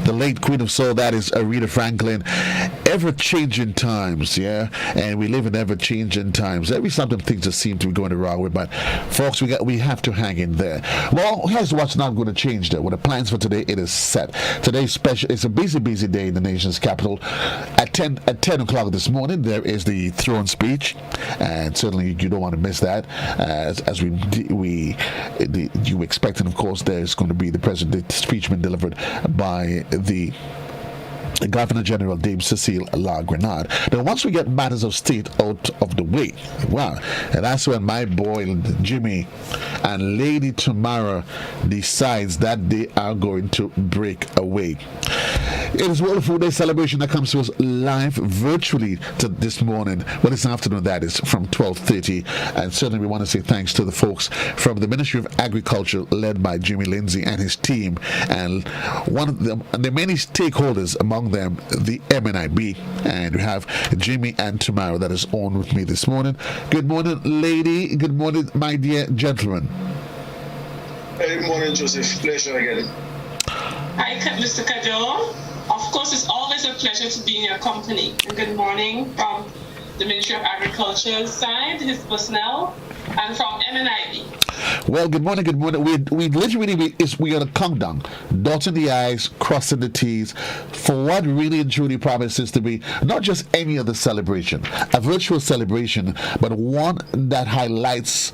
the late Queen of Soul, that is Aretha Franklin. Ever-changing times, yeah, and we live in ever-changing times. Every something things just seem to be going the wrong way, but folks, we have to hang in there. Well, here's what's not going to change there. Well, the plans for today, it is set. Today's special, it's a busy day in the nation's capital. At 10 o'clock this morning, there is the throne speech, and certainly you don't want to miss that. As you expect, and of course, there's going to be the speech being delivered by the Governor General Dame Cecile La Grenade. Now, once we get matters of state out of the way, wow, and that's when my boy Jimmy and Lady Tamara decides that they are going to break away. It is World Food Day celebration that comes to us live virtually to this morning. Well, this afternoon, that is, from 12:30. And certainly we want to say thanks to the folks from the Ministry of Agriculture, led by Jimmy Lindsay and his team, and one of the many stakeholders, among them the MNIB. And we have Jimmy and Tamara that is on with me this morning. Good morning, lady. Good morning, my dear gentleman. Good morning, Joseph. Pleasure again. Hi, Mr. Cadore. Of course, it's always a pleasure to be in your company. And good morning from the Ministry of Agriculture side, his personnel, and from MNIB. Well, good morning, good morning. We literally, we are on a countdown, dotting the I's, crossing the T's, for what really and truly promises to be not just any other celebration, a virtual celebration, but one that highlights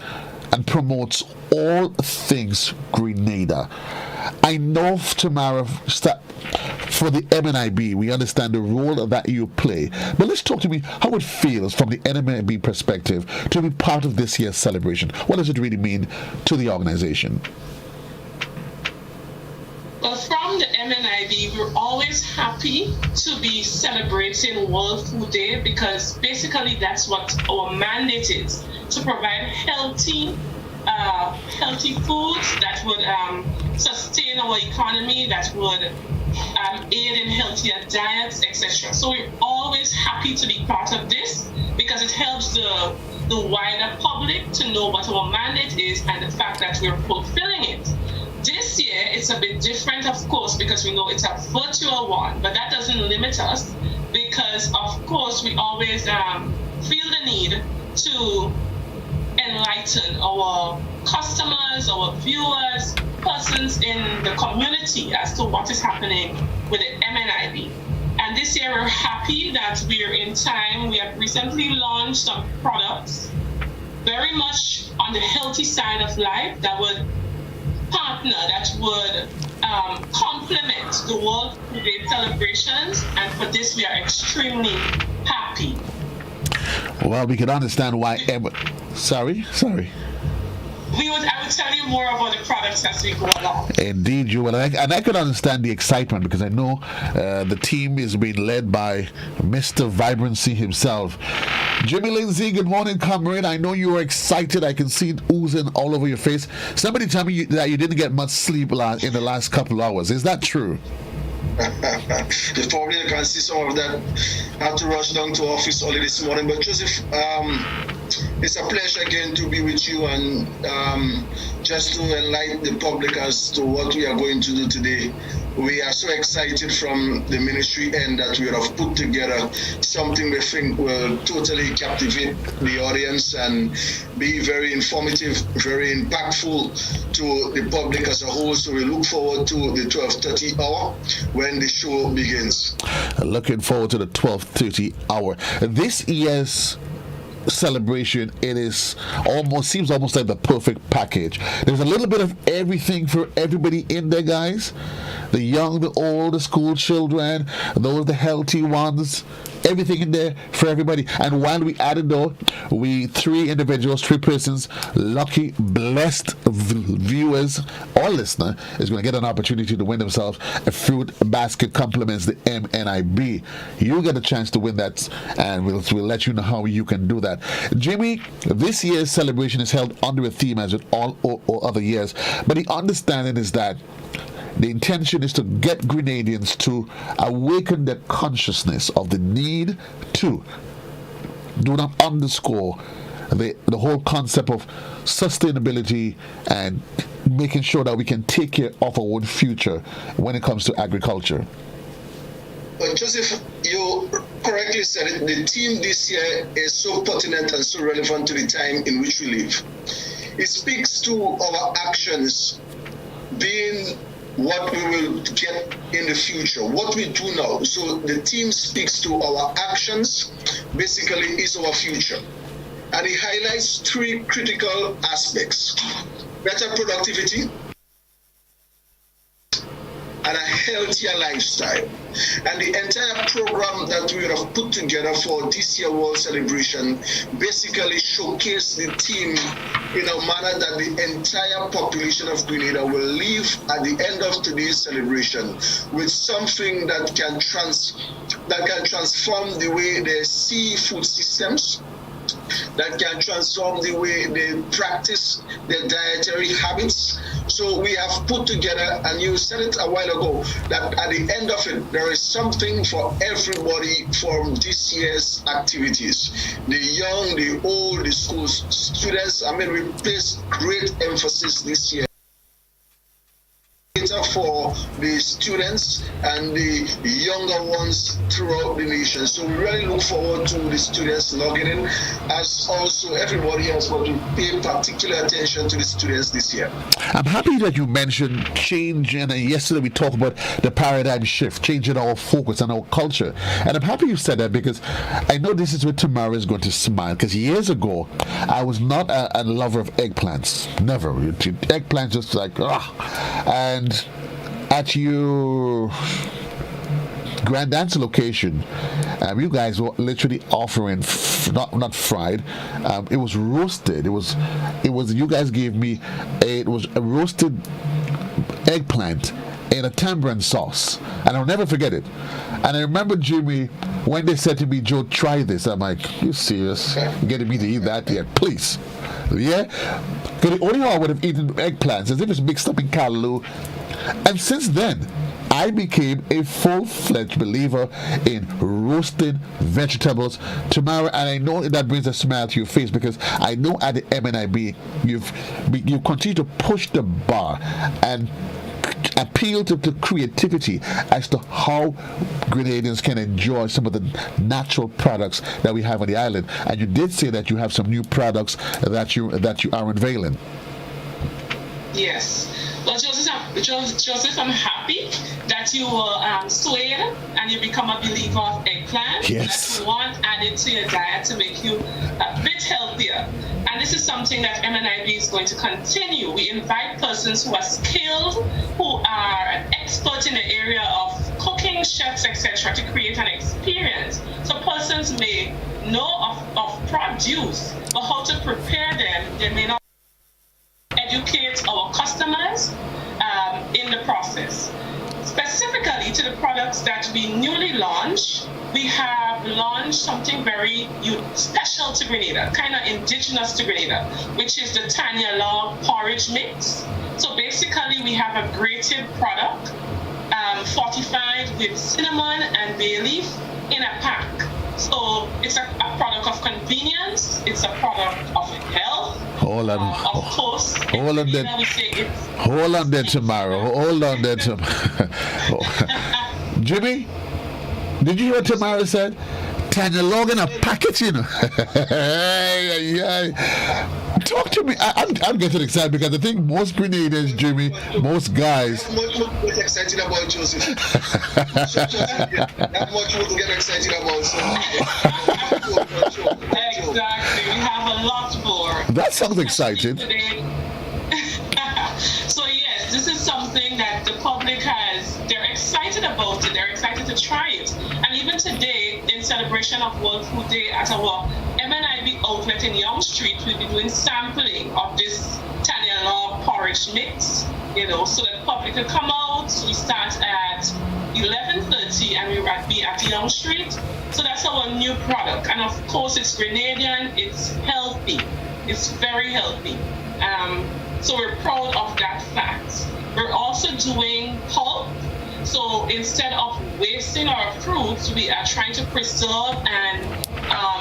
and promotes all things Grenada. I know, Tamara, for the MNIB, we understand the role that you play. But let's talk to me how it feels from the MNIB perspective to be part of this year's celebration. What does it really mean to the organization? Well, from the MNIB, we're always happy to be celebrating World Food Day because basically that's what our mandate is, to provide healthy foods that would sustain our economy, that would aid in healthier diets, etc. So we're always happy to be part of this because it helps the wider public to know what our mandate is and the fact that we're fulfilling it. This year, it's a bit different, of course, because we know it's a virtual one, but that doesn't limit us because, of course, we always feel the need to enlighten our customers, our viewers, persons in the community as to what is happening with the MNIB. And this year we're happy that we're in time. We have recently launched some products very much on the healthy side of life that would partner, that would complement the World Food Day celebrations. And for this we are extremely happy. Well, we can understand why. Sorry. I would tell you more about the products as we go along. Indeed, you will. And I could understand the excitement because I know the team is being led by Mr. Vibrancy himself. Jimmy Lindsay, good morning, comrade. I know you are excited. I can see it oozing all over your face. Somebody tell me that you didn't get much sleep in the last couple of hours. Is that true? You probably can see some of that. I had to rush down to office early this morning. But Joseph, it's a pleasure again to be with you and just to enlighten the public as to what we are going to do today. We are so excited from the ministry end that we have put together something we think will totally captivate the audience and be very informative, very impactful to the public as a whole. So we look forward to the 12:30 hour when the show begins. Looking forward to the 12:30 hour. This year's celebration, seems almost like the perfect package. There's a little bit of everything for everybody in there, guys. The young, the old, the school children, those the healthy ones, everything in there for everybody. And while we added though, three persons, lucky, blessed viewers or listener is going to get an opportunity to win themselves a fruit basket compliments the MNIB. You get a chance to win that, and we'll let you know how you can do that. Jimmy, this year's celebration is held under a theme as with all other years, but the understanding is that the intention is to get Grenadians to awaken their consciousness of the need to do not underscore the whole concept of sustainability and making sure that we can take care of our own future when it comes to agriculture. But Joseph, you correctly said it. The theme this year is so pertinent and so relevant to the time in which we live. It speaks to our actions being what we will get in the future, what we do now. So the theme speaks to our actions, basically is our future. And it highlights three critical aspects: better productivity, and a healthier lifestyle. And the entire program that we have put together for this year World Celebration basically showcase the theme in a manner that the entire population of Grenada will live at the end of today's celebration with something that can transform the way they see food systems, that can transform the way they practice their dietary habits. So we have put together, and you said it a while ago, that at the end of it, there is something for everybody from this year's activities. The young, the old, the school students. I mean, we place great emphasis this year for the students and the younger ones throughout the nation. So we really look forward to the students logging in, as also everybody else got to pay particular attention to the students this year. I'm happy that you mentioned change, and yesterday we talked about the paradigm shift, changing our focus and our culture. And I'm happy you said that, because I know this is where Tamara is going to smile, because years ago I was not a lover of eggplants. Never. Eggplants just like, and at your Grand Dance location, you guys were literally offering not fried. It was roasted. It was. You guys gave me it was a roasted eggplant in a tamarind sauce, and I'll never forget it. And I remember, Jimmy, when they said to me, "Joe, try this," I'm like, "You serious? You're getting me to eat that? Yeah, please." Yeah, because the only way I would have eaten eggplants as if it's mixed up in callaloo. And since then, I became a full-fledged believer in roasted vegetables. Tamara, and I know that brings a smile to your face, because I know at the MNIB you continue to push the bar and appeal to creativity as to how Grenadians can enjoy some of the natural products that we have on the island. And you did say that you have some new products that you are unveiling. Yes. Well, Joseph, I'm happy that you were swayed and you become a believer of eggplant. Yes. That you want added to your diet to make you a bit healthier. And this is something that MNIB is going to continue. We invite persons who are skilled, who are an expert in the area of cooking, chefs, etc., to create an experience. So persons may know of produce, but how to prepare them, they may not educate our customers in the process. Specifically to the products that we newly launched, we have launched something very special to Grenada, kind of indigenous to Grenada, which is the Tanya Log porridge mix. So basically we have a grated product fortified with cinnamon and bay leaf in a pack. So it's a product of convenience, it's a product of health. Hold on. Of course. Hold on there. Hold on there, Tamara. Hold on there, Jimmy, did you hear what Tamara said? Tanya Log in a packet, you know. Talk to me. I'm getting excited, because I think most Grenadians, Jimmy, most guys. I'm excited about Joseph. That much more to get excited about. Exactly. We have a lot more. That sounds exciting. So yes, this is something that the public they're excited about it. They're excited to try it. And even today, in celebration of World Food Day at our MNIB outlet in Yonge Street, we'll be doing sampling of this Tanya Log porridge mix, so that the public will come out. We start at 11:30 and we will be at Yonge Street. So that's our new product. And of course, it's Grenadian, it's healthy. It's very healthy. So we're proud of that fact. We're also doing pulp. So instead of wasting our fruits, we are trying to preserve and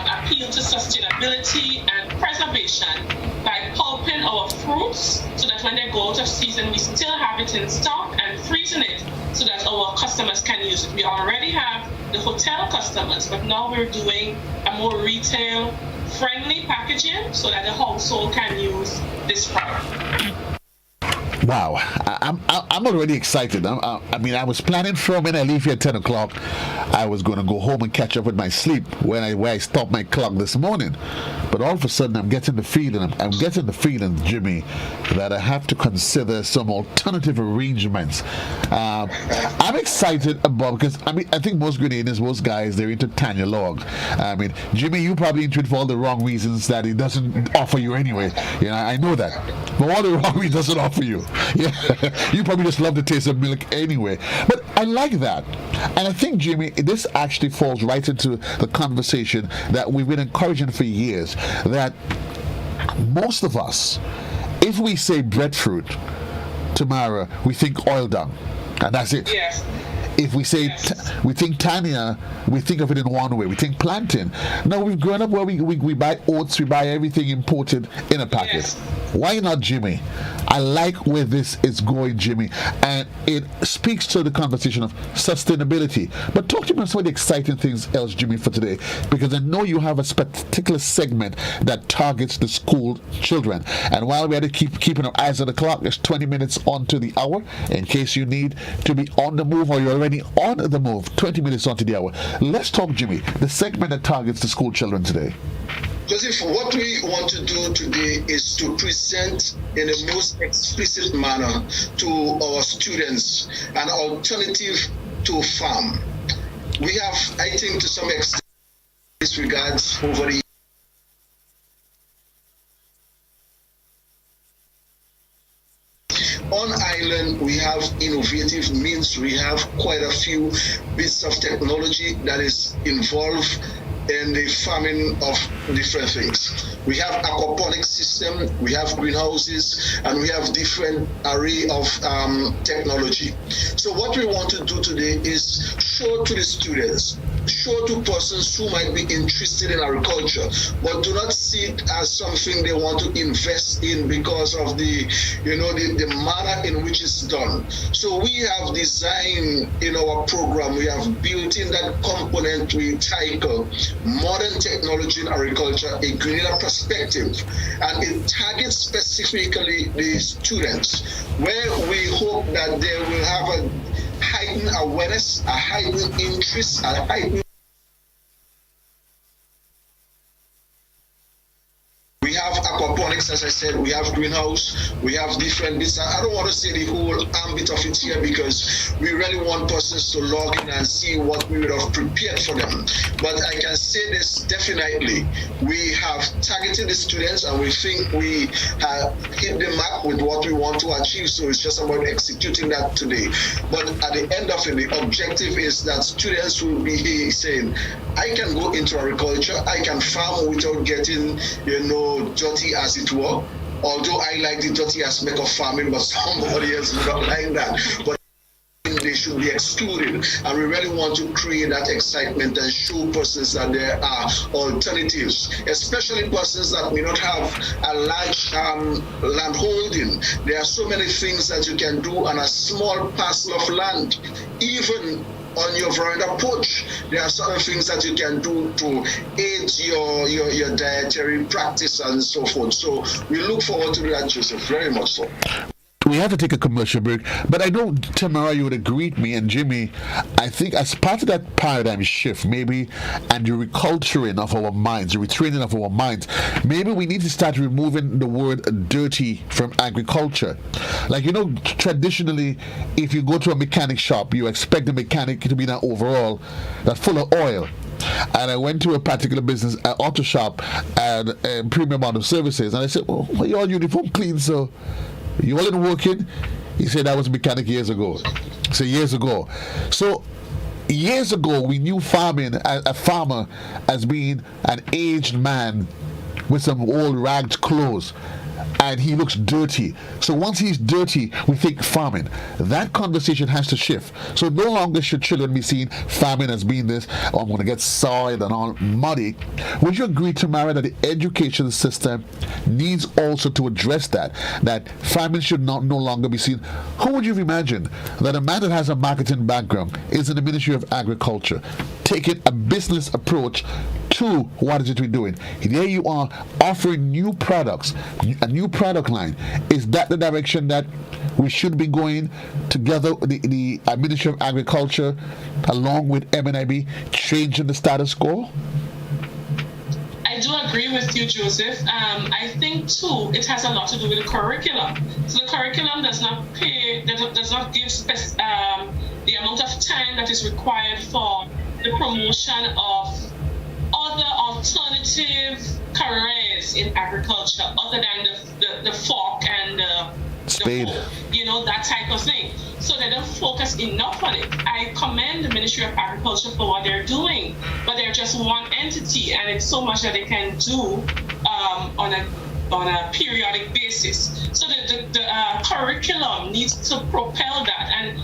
appeal to sustainability and preservation by pulping our fruits so that when they go out of season, we still have it in stock, and freezing it so that our customers can use it. We already have the hotel customers, but now we're doing a more retail-friendly packaging so that the household can use this product. Wow, I'm already excited. I mean, I was planning from when I leave here at 10 o'clock, I was going to go home and catch up with my sleep where I stopped my clock this morning. But all of a sudden, I'm getting the feeling, Jimmy, that I have to consider some alternative arrangements. I'm excited about, because I think most Grenadians, most guys, they're into Tanya Log. I mean, Jimmy, you probably into it for all the wrong reasons that it doesn't offer you anyway. You know, I know that. But all the wrong reasons doesn't offer you. Yeah, you probably just love the taste of milk anyway. But I like that. And I think, Jimmy, this actually falls right into the conversation that we've been encouraging for years, that most of us, if we say breadfruit, tomorrow we think oil dung, and that's it. Yes. If we say we think Tanya, we think of it in one way. We think plantain. Now we've grown up where we buy oats, we buy everything imported in a packet. Yes. Why not, Jimmy? I like where this is going, Jimmy, and it speaks to the conversation of sustainability. But talk to me about some of the exciting things else, Jimmy, for today, because I know you have a particular segment that targets the school children. And while we had to keeping our eyes on the clock, it's 20 minutes onto the hour. In case you need to be on the move or you're already on the move, 20 minutes onto the hour. Let's talk, Jimmy, the segment that targets the school children today. Joseph, what we want to do today is to present in the most explicit manner to our students an alternative to farm. We have, I think, to some extent, in this regards over the on island, we have innovative means. We have quite a few bits of technology that is involved in the farming of different things. We have aquaponics system, we have greenhouses, and we have different array of technology. So what we want to do today is show to the students, show to persons who might be interested in agriculture, but do not see it as something they want to invest in because of the manner in which it's done. So we have designed in our program, we have built in that component we title Modern Technology in Agriculture, a Grenada Perspective, and it targets specifically the students, where we hope that they will have a heightened awareness, a heightened interest, a heightened. We have aquaponics, as I said, we have greenhouse, we have different bits. I don't want to say the whole ambit of it here because we really want persons to log in and see what we would have prepared for them. But I can say this definitely, we have targeted the students and we think we have hit the mark with what we want to achieve. So it's just about executing that today. But at the end of it, the objective is that students will be saying, I can go into agriculture, I can farm without getting, dirty as it were. Although I like the dirty aspect of farming, but somebody else would not like that. But they should be excluded, and we really want to create that excitement and show persons that there are alternatives, especially persons that may not have a large land holding. There are so many things that you can do on a small parcel of land, even on your veranda porch. There are certain things that you can do to aid your dietary practice and so forth. So we look forward to that, Joseph, very much so. We have to take a commercial break, but I know, Tamara, you would agree with me, and Jimmy, I think as part of that paradigm shift, maybe, and the reculturing of our minds, the retraining of our minds, maybe we need to start removing the word dirty from agriculture. Like, traditionally, if you go to a mechanic shop, you expect the mechanic to be in an overall that's full of oil. And I went to a particular business, an auto shop, and premium amount of services, and I said, well, why your uniform clean, so you all in working? He said that was a mechanic years ago. So years ago. So years ago, we knew farming, a farmer, as being an aged man with some old ragged clothes, and he looks dirty. So once he's dirty, we think farming. That conversation has to shift. So no longer should children be seen farming as being this, oh, I'm going to get soiled and all muddy. Would you agree, Tamara, that the education system needs also to address that farming should no longer be seen? Who would you have imagined that a man that has a marketing background is in the Ministry of Agriculture, taking a business approach Two, what is it we're doing? Here you are offering new products, a new product line. Is that the direction that we should be going together, the Ministry of Agriculture, along with MNIB, changing the status quo? I do agree with you, Joseph. I think too, it has a lot to do with the curriculum. So the curriculum does not give the amount of time that is required for the promotion of other alternative careers in agriculture, other than the fork and the spade, that type of thing. So they don't focus enough on it. I commend the Ministry of Agriculture for what they're doing, but they're just one entity, and it's so much that they can do on a periodic basis. So the curriculum needs to propel that, and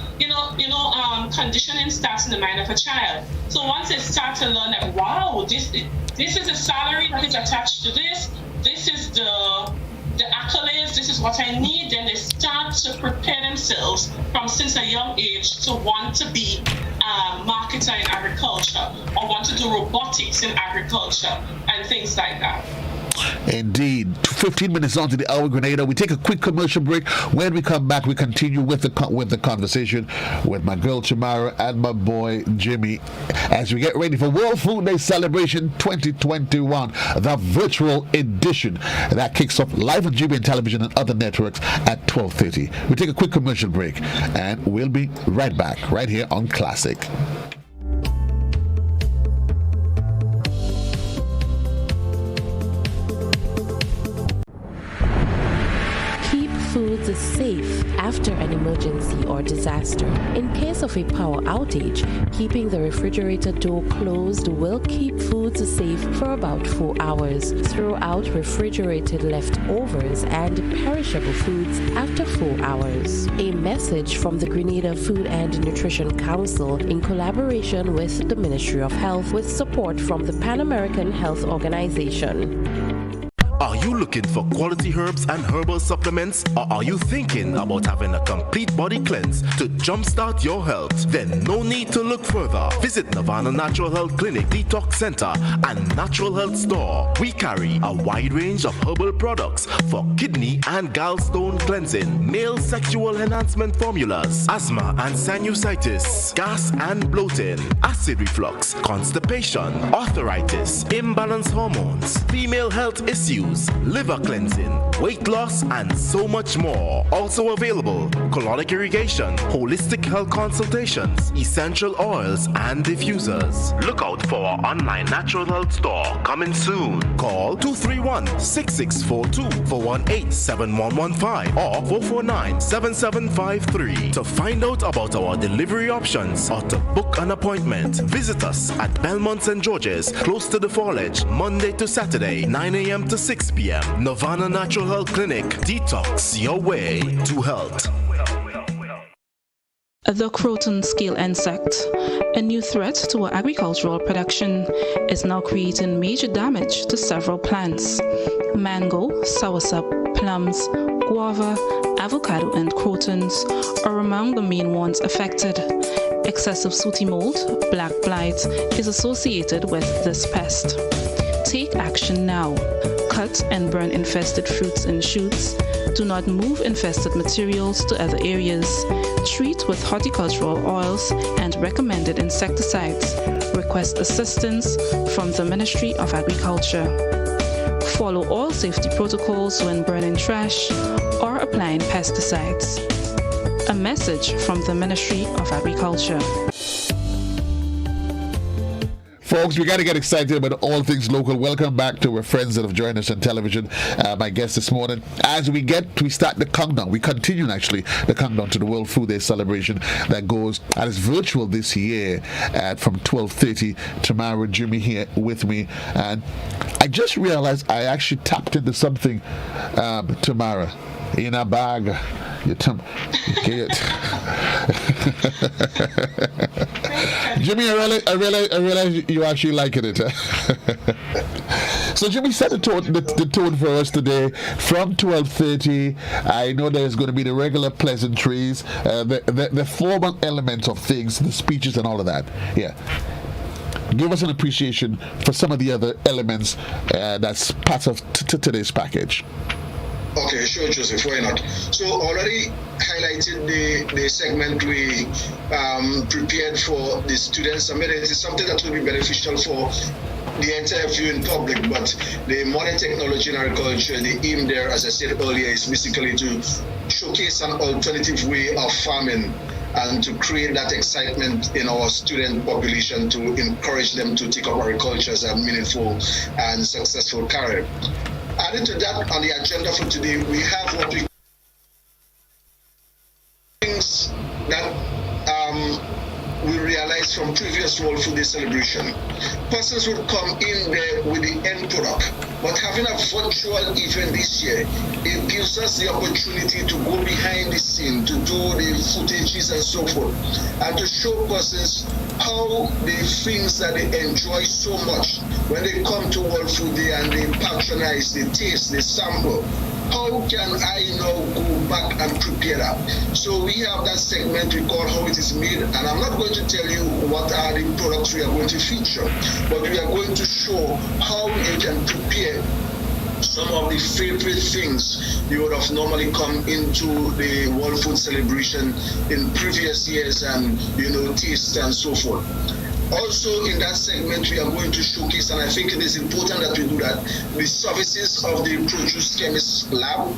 conditioning starts in the mind of a child. So once they start to learn that, wow, this is a salary that is attached to this. This is the accolades, this is what I need, then they start to prepare themselves from since a young age to want to be a marketer in agriculture or want to do robotics in agriculture and things like that. Indeed. 15 minutes on to the hour, Grenada. We take a quick commercial break. When we come back, we continue with the conversation with my girl Tamara and my boy Jimmy as we get ready for World Food Day Celebration 2021, the virtual edition that kicks off live on GBN Television and other networks at 12:30. We take a quick commercial break and we'll be right back right here on Classic. Foods safe after an emergency or disaster. In case of a power outage, keeping the refrigerator door closed will keep foods safe for about 4 hours. Throw out refrigerated leftovers and perishable foods after 4 hours. A message from the Grenada Food and Nutrition Council in collaboration with the Ministry of Health with support from the Pan American Health Organization. Are you looking for quality herbs and herbal supplements? Or are you thinking about having a complete body cleanse to jumpstart your health? Then no need to look further. Visit Nirvana Natural Health Clinic, Detox Center, and Natural Health Store. We carry a wide range of herbal products for kidney and gallstone cleansing, male sexual enhancement formulas, asthma and sinusitis, gas and bloating, acid reflux, constipation, arthritis, imbalanced hormones, female health issues, liver cleansing, weight loss, and so much more. Also available, colonic irrigation, holistic health consultations, essential oils, and diffusers. Look out for our online natural health store coming soon. Call 231-6642 for 18-7115 or 449-7753 to find out about our delivery options or to book an appointment. Visit us at Belmont St. George's, close to the Fallage, Monday to Saturday, 9 a.m. to 6 p.m. Nirvana Natural Health Clinic. Detox your way to health. The croton scale insect, a new threat to our agricultural production, is now creating major damage to several plants. Mango, soursop, plums, guava, avocado, and crotons are among the main ones affected. Excessive sooty mold, black blight, is associated with this pest. Take action now. Cut and burn infested fruits and shoots. Do not move infested materials to other areas. Treat with horticultural oils and recommended insecticides. Request assistance from the Ministry of Agriculture. Follow all safety protocols when burning trash or applying pesticides. A message from the Ministry of Agriculture. Folks, we got to get excited about all things local. Welcome back to our friends that have joined us on television. My guest this morning. As we start the countdown. We continue actually the countdown to the World Food Day celebration that goes and is virtual this year from 12:30. Tamara and Jimmy here with me, and I just realized I actually tapped into something, Tamara, in a bag. Jimmy, I realize you actually liking it. So Jimmy set the tone for us today from 12:30. I know there's going to be the regular pleasantries, the formal elements of things, the speeches and all of that. Yeah. give us an appreciation for some of the other elements that's part of today's package. Okay, sure, Joseph, why not? So already highlighted the segment we prepared for the students. I mean, it is something that will be beneficial for the entire viewing public, but the modern technology in agriculture, the aim there, as I said earlier, is basically to showcase an alternative way of farming and to create that excitement in our student population to encourage them to take up agriculture as a meaningful and successful career. Added to that, on the agenda for today, we have what we things that we realized from previous World Food Day celebration. Persons would come in there with the end product, but having a virtual event this year, it gives us the opportunity to go behind the scene, to do the footages and so forth, and to show persons how the things that they enjoy so much when they come to World Food Day and they patronize, they taste, they sample. How can I now go back and prepare that? So we have that segment we call How It Is Made, and I'm not going to tell you what are the products we are going to feature, but we are going to show how you can prepare some of the favorite things you would have normally come into the World Food celebration in previous years and, taste and so forth. Also in that segment, we are going to showcase, and I think it is important that we do that, the services of the Produce Chemist Lab.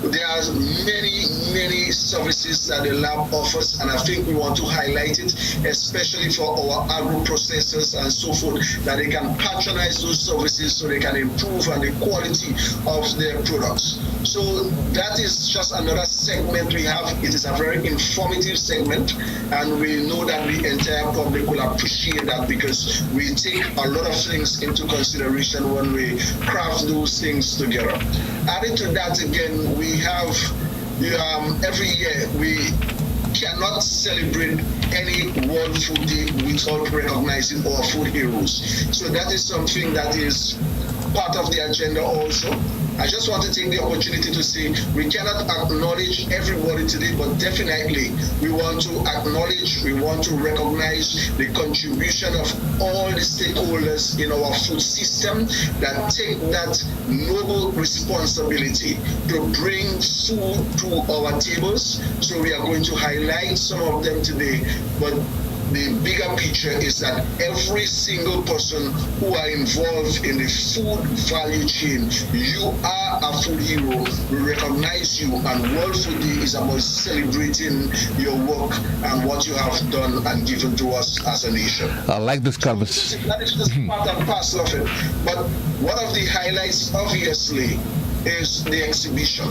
There are many services that the lab offers, and I think we want to highlight it, especially for our agro processors and so forth, that they can patronize those services so they can improve on the quality of their products. So that is just another segment we have. It is a very informative segment, and we know that the entire public will appreciate that because we take a lot of things into consideration when we craft those things together. Added to that, again, we have every year we cannot celebrate any World Food Day without recognizing our food heroes. So that is something that is part of the agenda also. I just want to take the opportunity to say we cannot acknowledge everybody today, but definitely we want to acknowledge, we want to recognize the contribution of all the stakeholders in our food system that take that noble responsibility to bring food to our tables. So we are going to highlight some of them today, but the bigger picture is that every single person who are involved in the food value chain, you are a food hero. We recognize you, and World Food Day is about celebrating your work and what you have done and given to us as a nation. I like this conversation. That is just part and parcel of it. But one of the highlights, obviously, is the exhibition.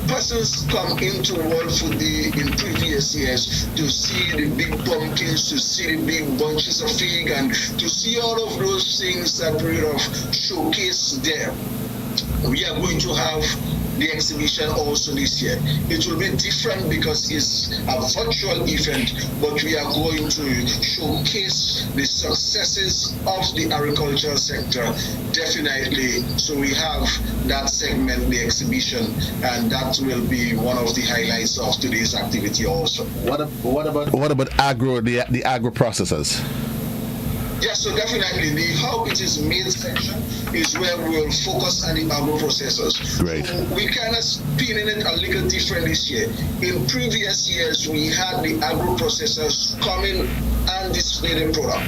Persons come into World Food Day in previous years to see the big pumpkins, to see the big bunches of fig, and to see all of those things that we have showcased there. We are going to have the exhibition also this year. It will be different because it's a virtual event, but we are going to showcase the successes of the agricultural sector, definitely. So we have that segment, the exhibition, and that will be one of the highlights of today's activity also. What about agro, the agro processors? Yes, so definitely the how it is made section is where we will focus on the agro processors. Great. So we kind of spinning it a little different this year. In previous years, we had the agro processors coming and display the product.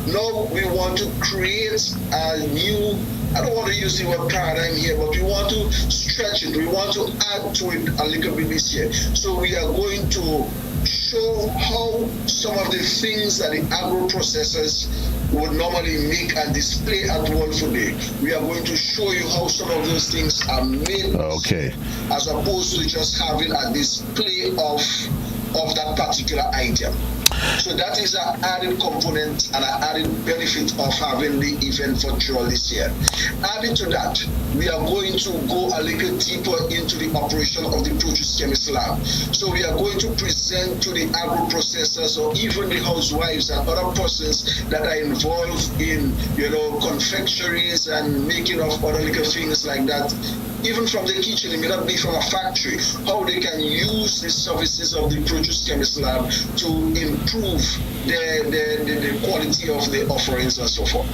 Now we want to create a new, I don't want to use the word paradigm here, but we want to stretch it. We want to add to it a little bit this year. So we are going to show how some of the things that the agro processors would normally make and display at World Food Day. We are going to show you how some of those things are made, as opposed to just having a display of that particular item. So that is an added component and an added benefit of having the event virtual this year. Added to that, we are going to go a little deeper into the operation of the Produce Chemist Lab. So we are going to present to the agro processors or even the housewives and other persons that are involved in, confectionaries and making of other little things like that. Even from the kitchen, it may not be from a factory, how they can use the services of the Produce Chemist Lab to improve the quality of the offerings and so forth.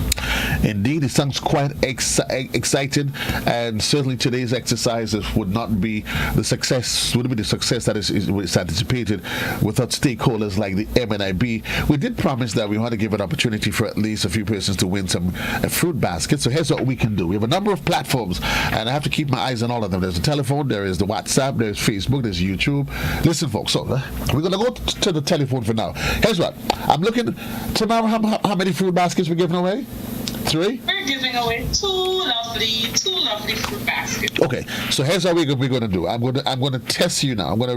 Indeed, it sounds quite exciting, and certainly today's exercises would not be the success that is anticipated without stakeholders like the MNIB. We did promise that we want to give an opportunity for at least a few persons to win some fruit baskets. So here's what we can do. We have a number of platforms, and I have to keep my eyes on all of them. There's the telephone, there is the WhatsApp, there's Facebook, there's YouTube. Listen, folks, so we're going to go to the telephone for now. Here's what. I'm looking tomorrow. How many fruit baskets we're giving away? 3? We're giving away two lovely fruit baskets. Okay, so here's how we're going to do. I'm going to test you now. I'm going to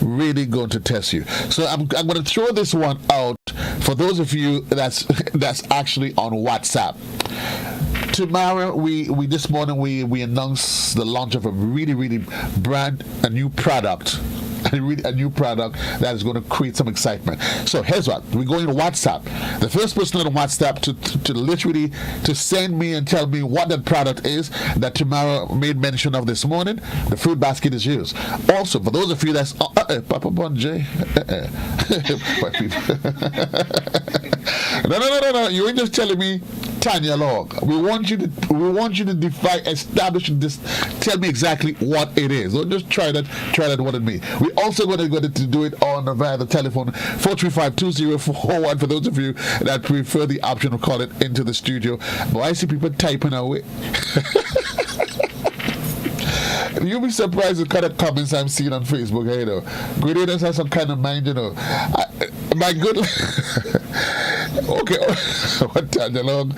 really going to test you. So I'm going to throw this one out for those of you that's actually on WhatsApp. Tomorrow, this morning we announced the launch of a really a new product. A new product that is going to create some excitement. So here's what we're going to WhatsApp. The first person on WhatsApp to literally to send me and tell me what that product is that tomorrow made mention of this morning, the fruit basket is yours. Also, for those of you that's Papa Bon J, no, you ain't just telling me Tanya Log. We want you to establish this. Tell me exactly what it is. Don't just try that what it means. We also going to do it on via the telephone 435-2041 for those of you that prefer the option of call it into the studio. But I see people typing away. You'll be surprised the kind of comments I'm seeing on Facebook. Hey, Grenadians have some kind of mind, my good. Okay, Tanya Long.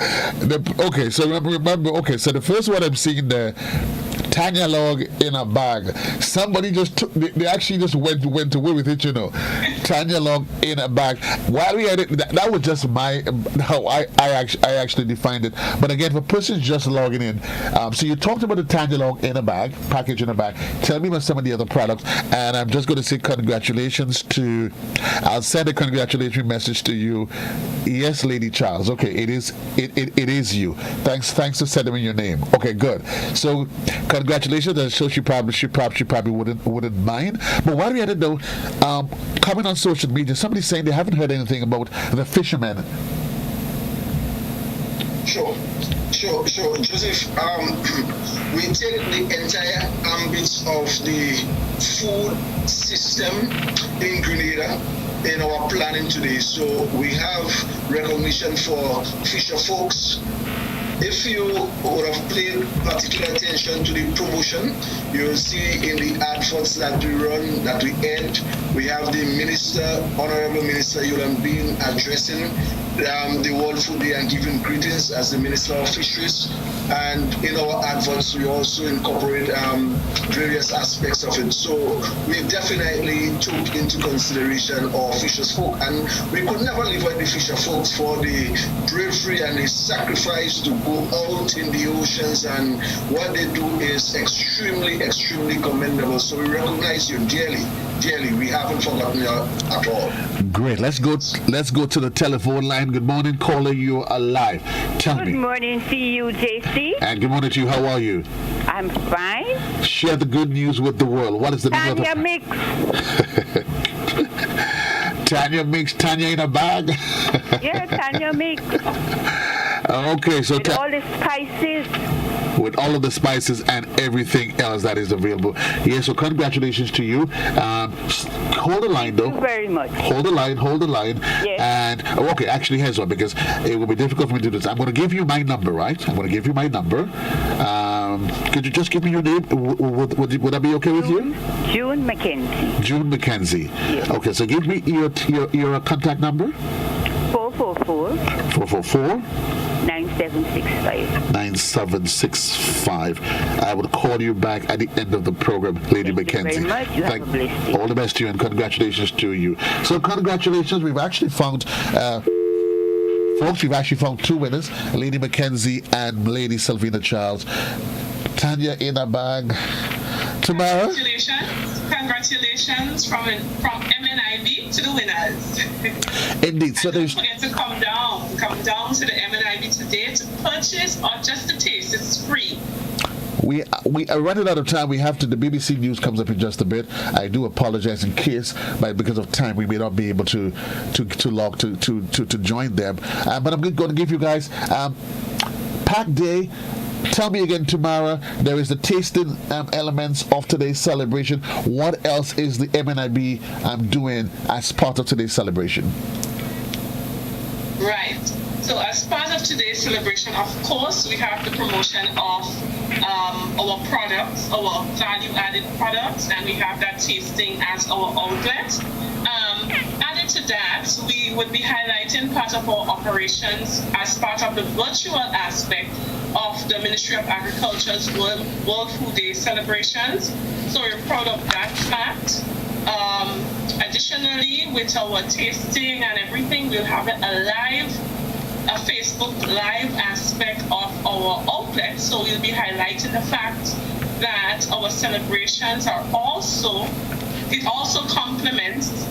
Okay, so remember. Okay, so the first one I'm seeing there, Tanya Log in a bag. Somebody just took. They actually just went away with it, Tanya Log in a bag. While we had it, that was just how I actually defined it. But again, for persons just logging in, so you talked about the Tanya Log in a bag, package in a bag. Tell me about some of the other products, and I'm just going to say congratulations to. I'll send a congratulatory message to you. Yes, Lady Charles. Okay, it is you. Thanks for sending me your name. Okay, good. So congratulations. So she probably wouldn't mind. But while we had it though, comment on social media, somebody's saying they haven't heard anything about the fishermen. Sure, Joseph. We take the entire ambit of the food system in Grenada in our planning today. So we have recognition for fisher folks. If you would have paid particular attention to the promotion, you'll see in the adverts that we run, that we end, we have the Minister, Honorable Minister Yulan Bean addressing the World Food Day and giving greetings as the Minister of Fisheries. And in our adverts, we also incorporate various aspects of it. So we definitely took into consideration our fishers folk, and we could never leave out the fisher folks for the bravery and the sacrifice to go out in the oceans, and what they do is extremely commendable. So we recognize you dearly. We haven't forgotten you at all. Great. Let's go to the telephone line. Good morning, caller. You are alive. Tell me. Good morning to you, JC. And good morning to you. How are you? I'm fine. Share the good news with the world. What is the news? Tanya Mix. Tanya Mix. Tanya in a bag. Yeah, Tanya Mix. Okay, so with all the spices. With all of the spices and everything else that is available. Yeah, so congratulations to you. Hold the line, though. Thank you very much. Hold the line. Yes. And, okay, actually, here's one, because it will be difficult for me to do this. I'm going to give you my number, right? I'm going to give you my number. Could you just give me your name? Would that be okay with you? June McKenzie. June McKenzie. Yes. Okay, so give me your contact number. 444 9765. I will call you back at the end of the program, Lady Mackenzie. Thank you very much. You have a blessed day. All the best to you, and congratulations to you. So congratulations. We've actually found folks, we've actually found two winners, Lady Mackenzie and Lady Selvina Charles. Tanya in a bag. Tomorrow. Congratulations from MNIB to the winners. Indeed. So don't forget to come down to the MNIB today to purchase or just to taste. It's free. we are running out of time. We have to. The BBC News comes up in just a bit. I do apologize in case, because of time, we may not be able to join them. But I'm going to give you guys Pack Day. Tell me again, Tamara, there is the tasting elements of today's celebration. What else is the MNIB doing as part of today's celebration? Right. So as part of today's celebration, of course, we have the promotion of our products, our value-added products, and we have that tasting as our outlet. Added to that, we would be highlighting part of our operations as part of the virtual aspect of the Ministry of Agriculture's World Food Day celebrations. So we're proud of that fact. Additionally, with our tasting and everything, we'll have a Facebook Live aspect of our outlet. So we'll be highlighting the fact that our celebrations are also complements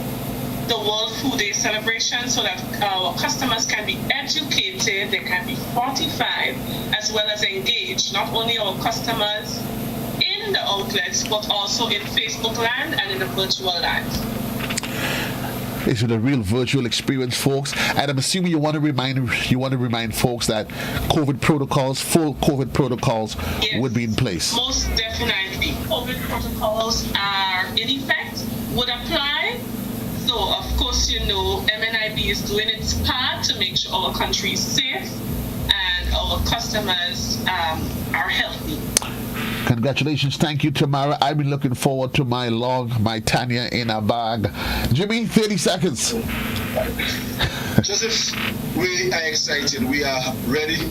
the World Food Day celebration, so that our customers can be educated, they can be fortified, as well as engaged, not only our customers in the outlets, but also in Facebook land and in the virtual land. It's a real virtual experience, folks. And I'm assuming you want to remind folks that full COVID protocols would be in place. Most definitely. COVID protocols are in effect, would apply. So, of course, MNIB is doing its part to make sure our country is safe and our customers are healthy. Congratulations. Thank you, Tamara. I've been looking forward to my Tanya in a bag. Jimmy, 30 seconds. Joseph, we are excited. We are ready.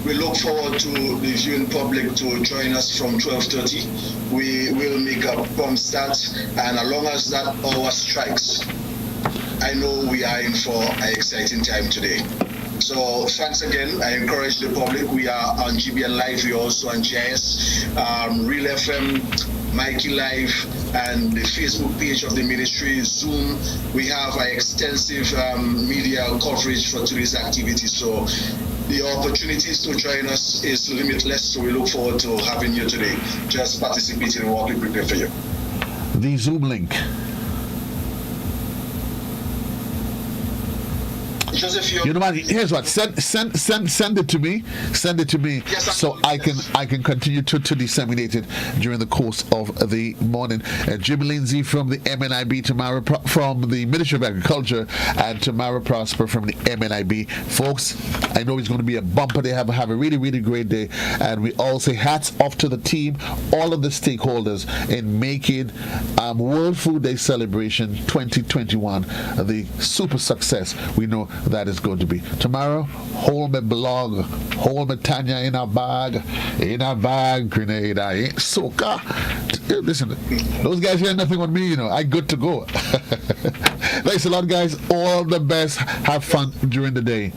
We look forward to the viewing public to join us from 12:30. We will make a prompt start, and as long as that hour strikes, I know we are in for an exciting time today. So thanks again. I encourage the public. We are on GBN Live. We are also on GIS, Real FM, Mikey Live, and the Facebook page of the ministry, Zoom. We have an extensive media coverage for today's activity. So the opportunities to join us is limitless. So we look forward to having you today. Just participate in what we prepare for you. The Zoom link. Joseph, you know what? Here's what. Send it to me. Send it to me, yes, so I can continue to disseminate it during the course of the morning. Jim Lindsay from the MNIB, Tamara from the Ministry of Agriculture, and Tamara Prosper from the MNIB. Folks, I know it's going to be a bumper day. Have a really, really great day, and we all say hats off to the team, all of the stakeholders in making World Food Day celebration 2021 the super success we know that is going to be. Tomorrow, hold my blog, hold my Tanya in a bag, Grenada, soca. Listen, those guys hear nothing on me, I good to go. Thanks a lot, guys. All the best. Have fun during the day.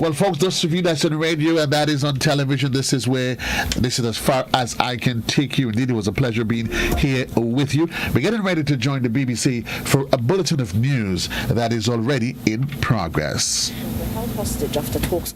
Well, folks, those of you that's on radio and that is on television, this is as far as I can take you. Indeed, it was a pleasure being here with you. We're getting ready to join the BBC for a bulletin of news that is already in progress. Held hostage after talks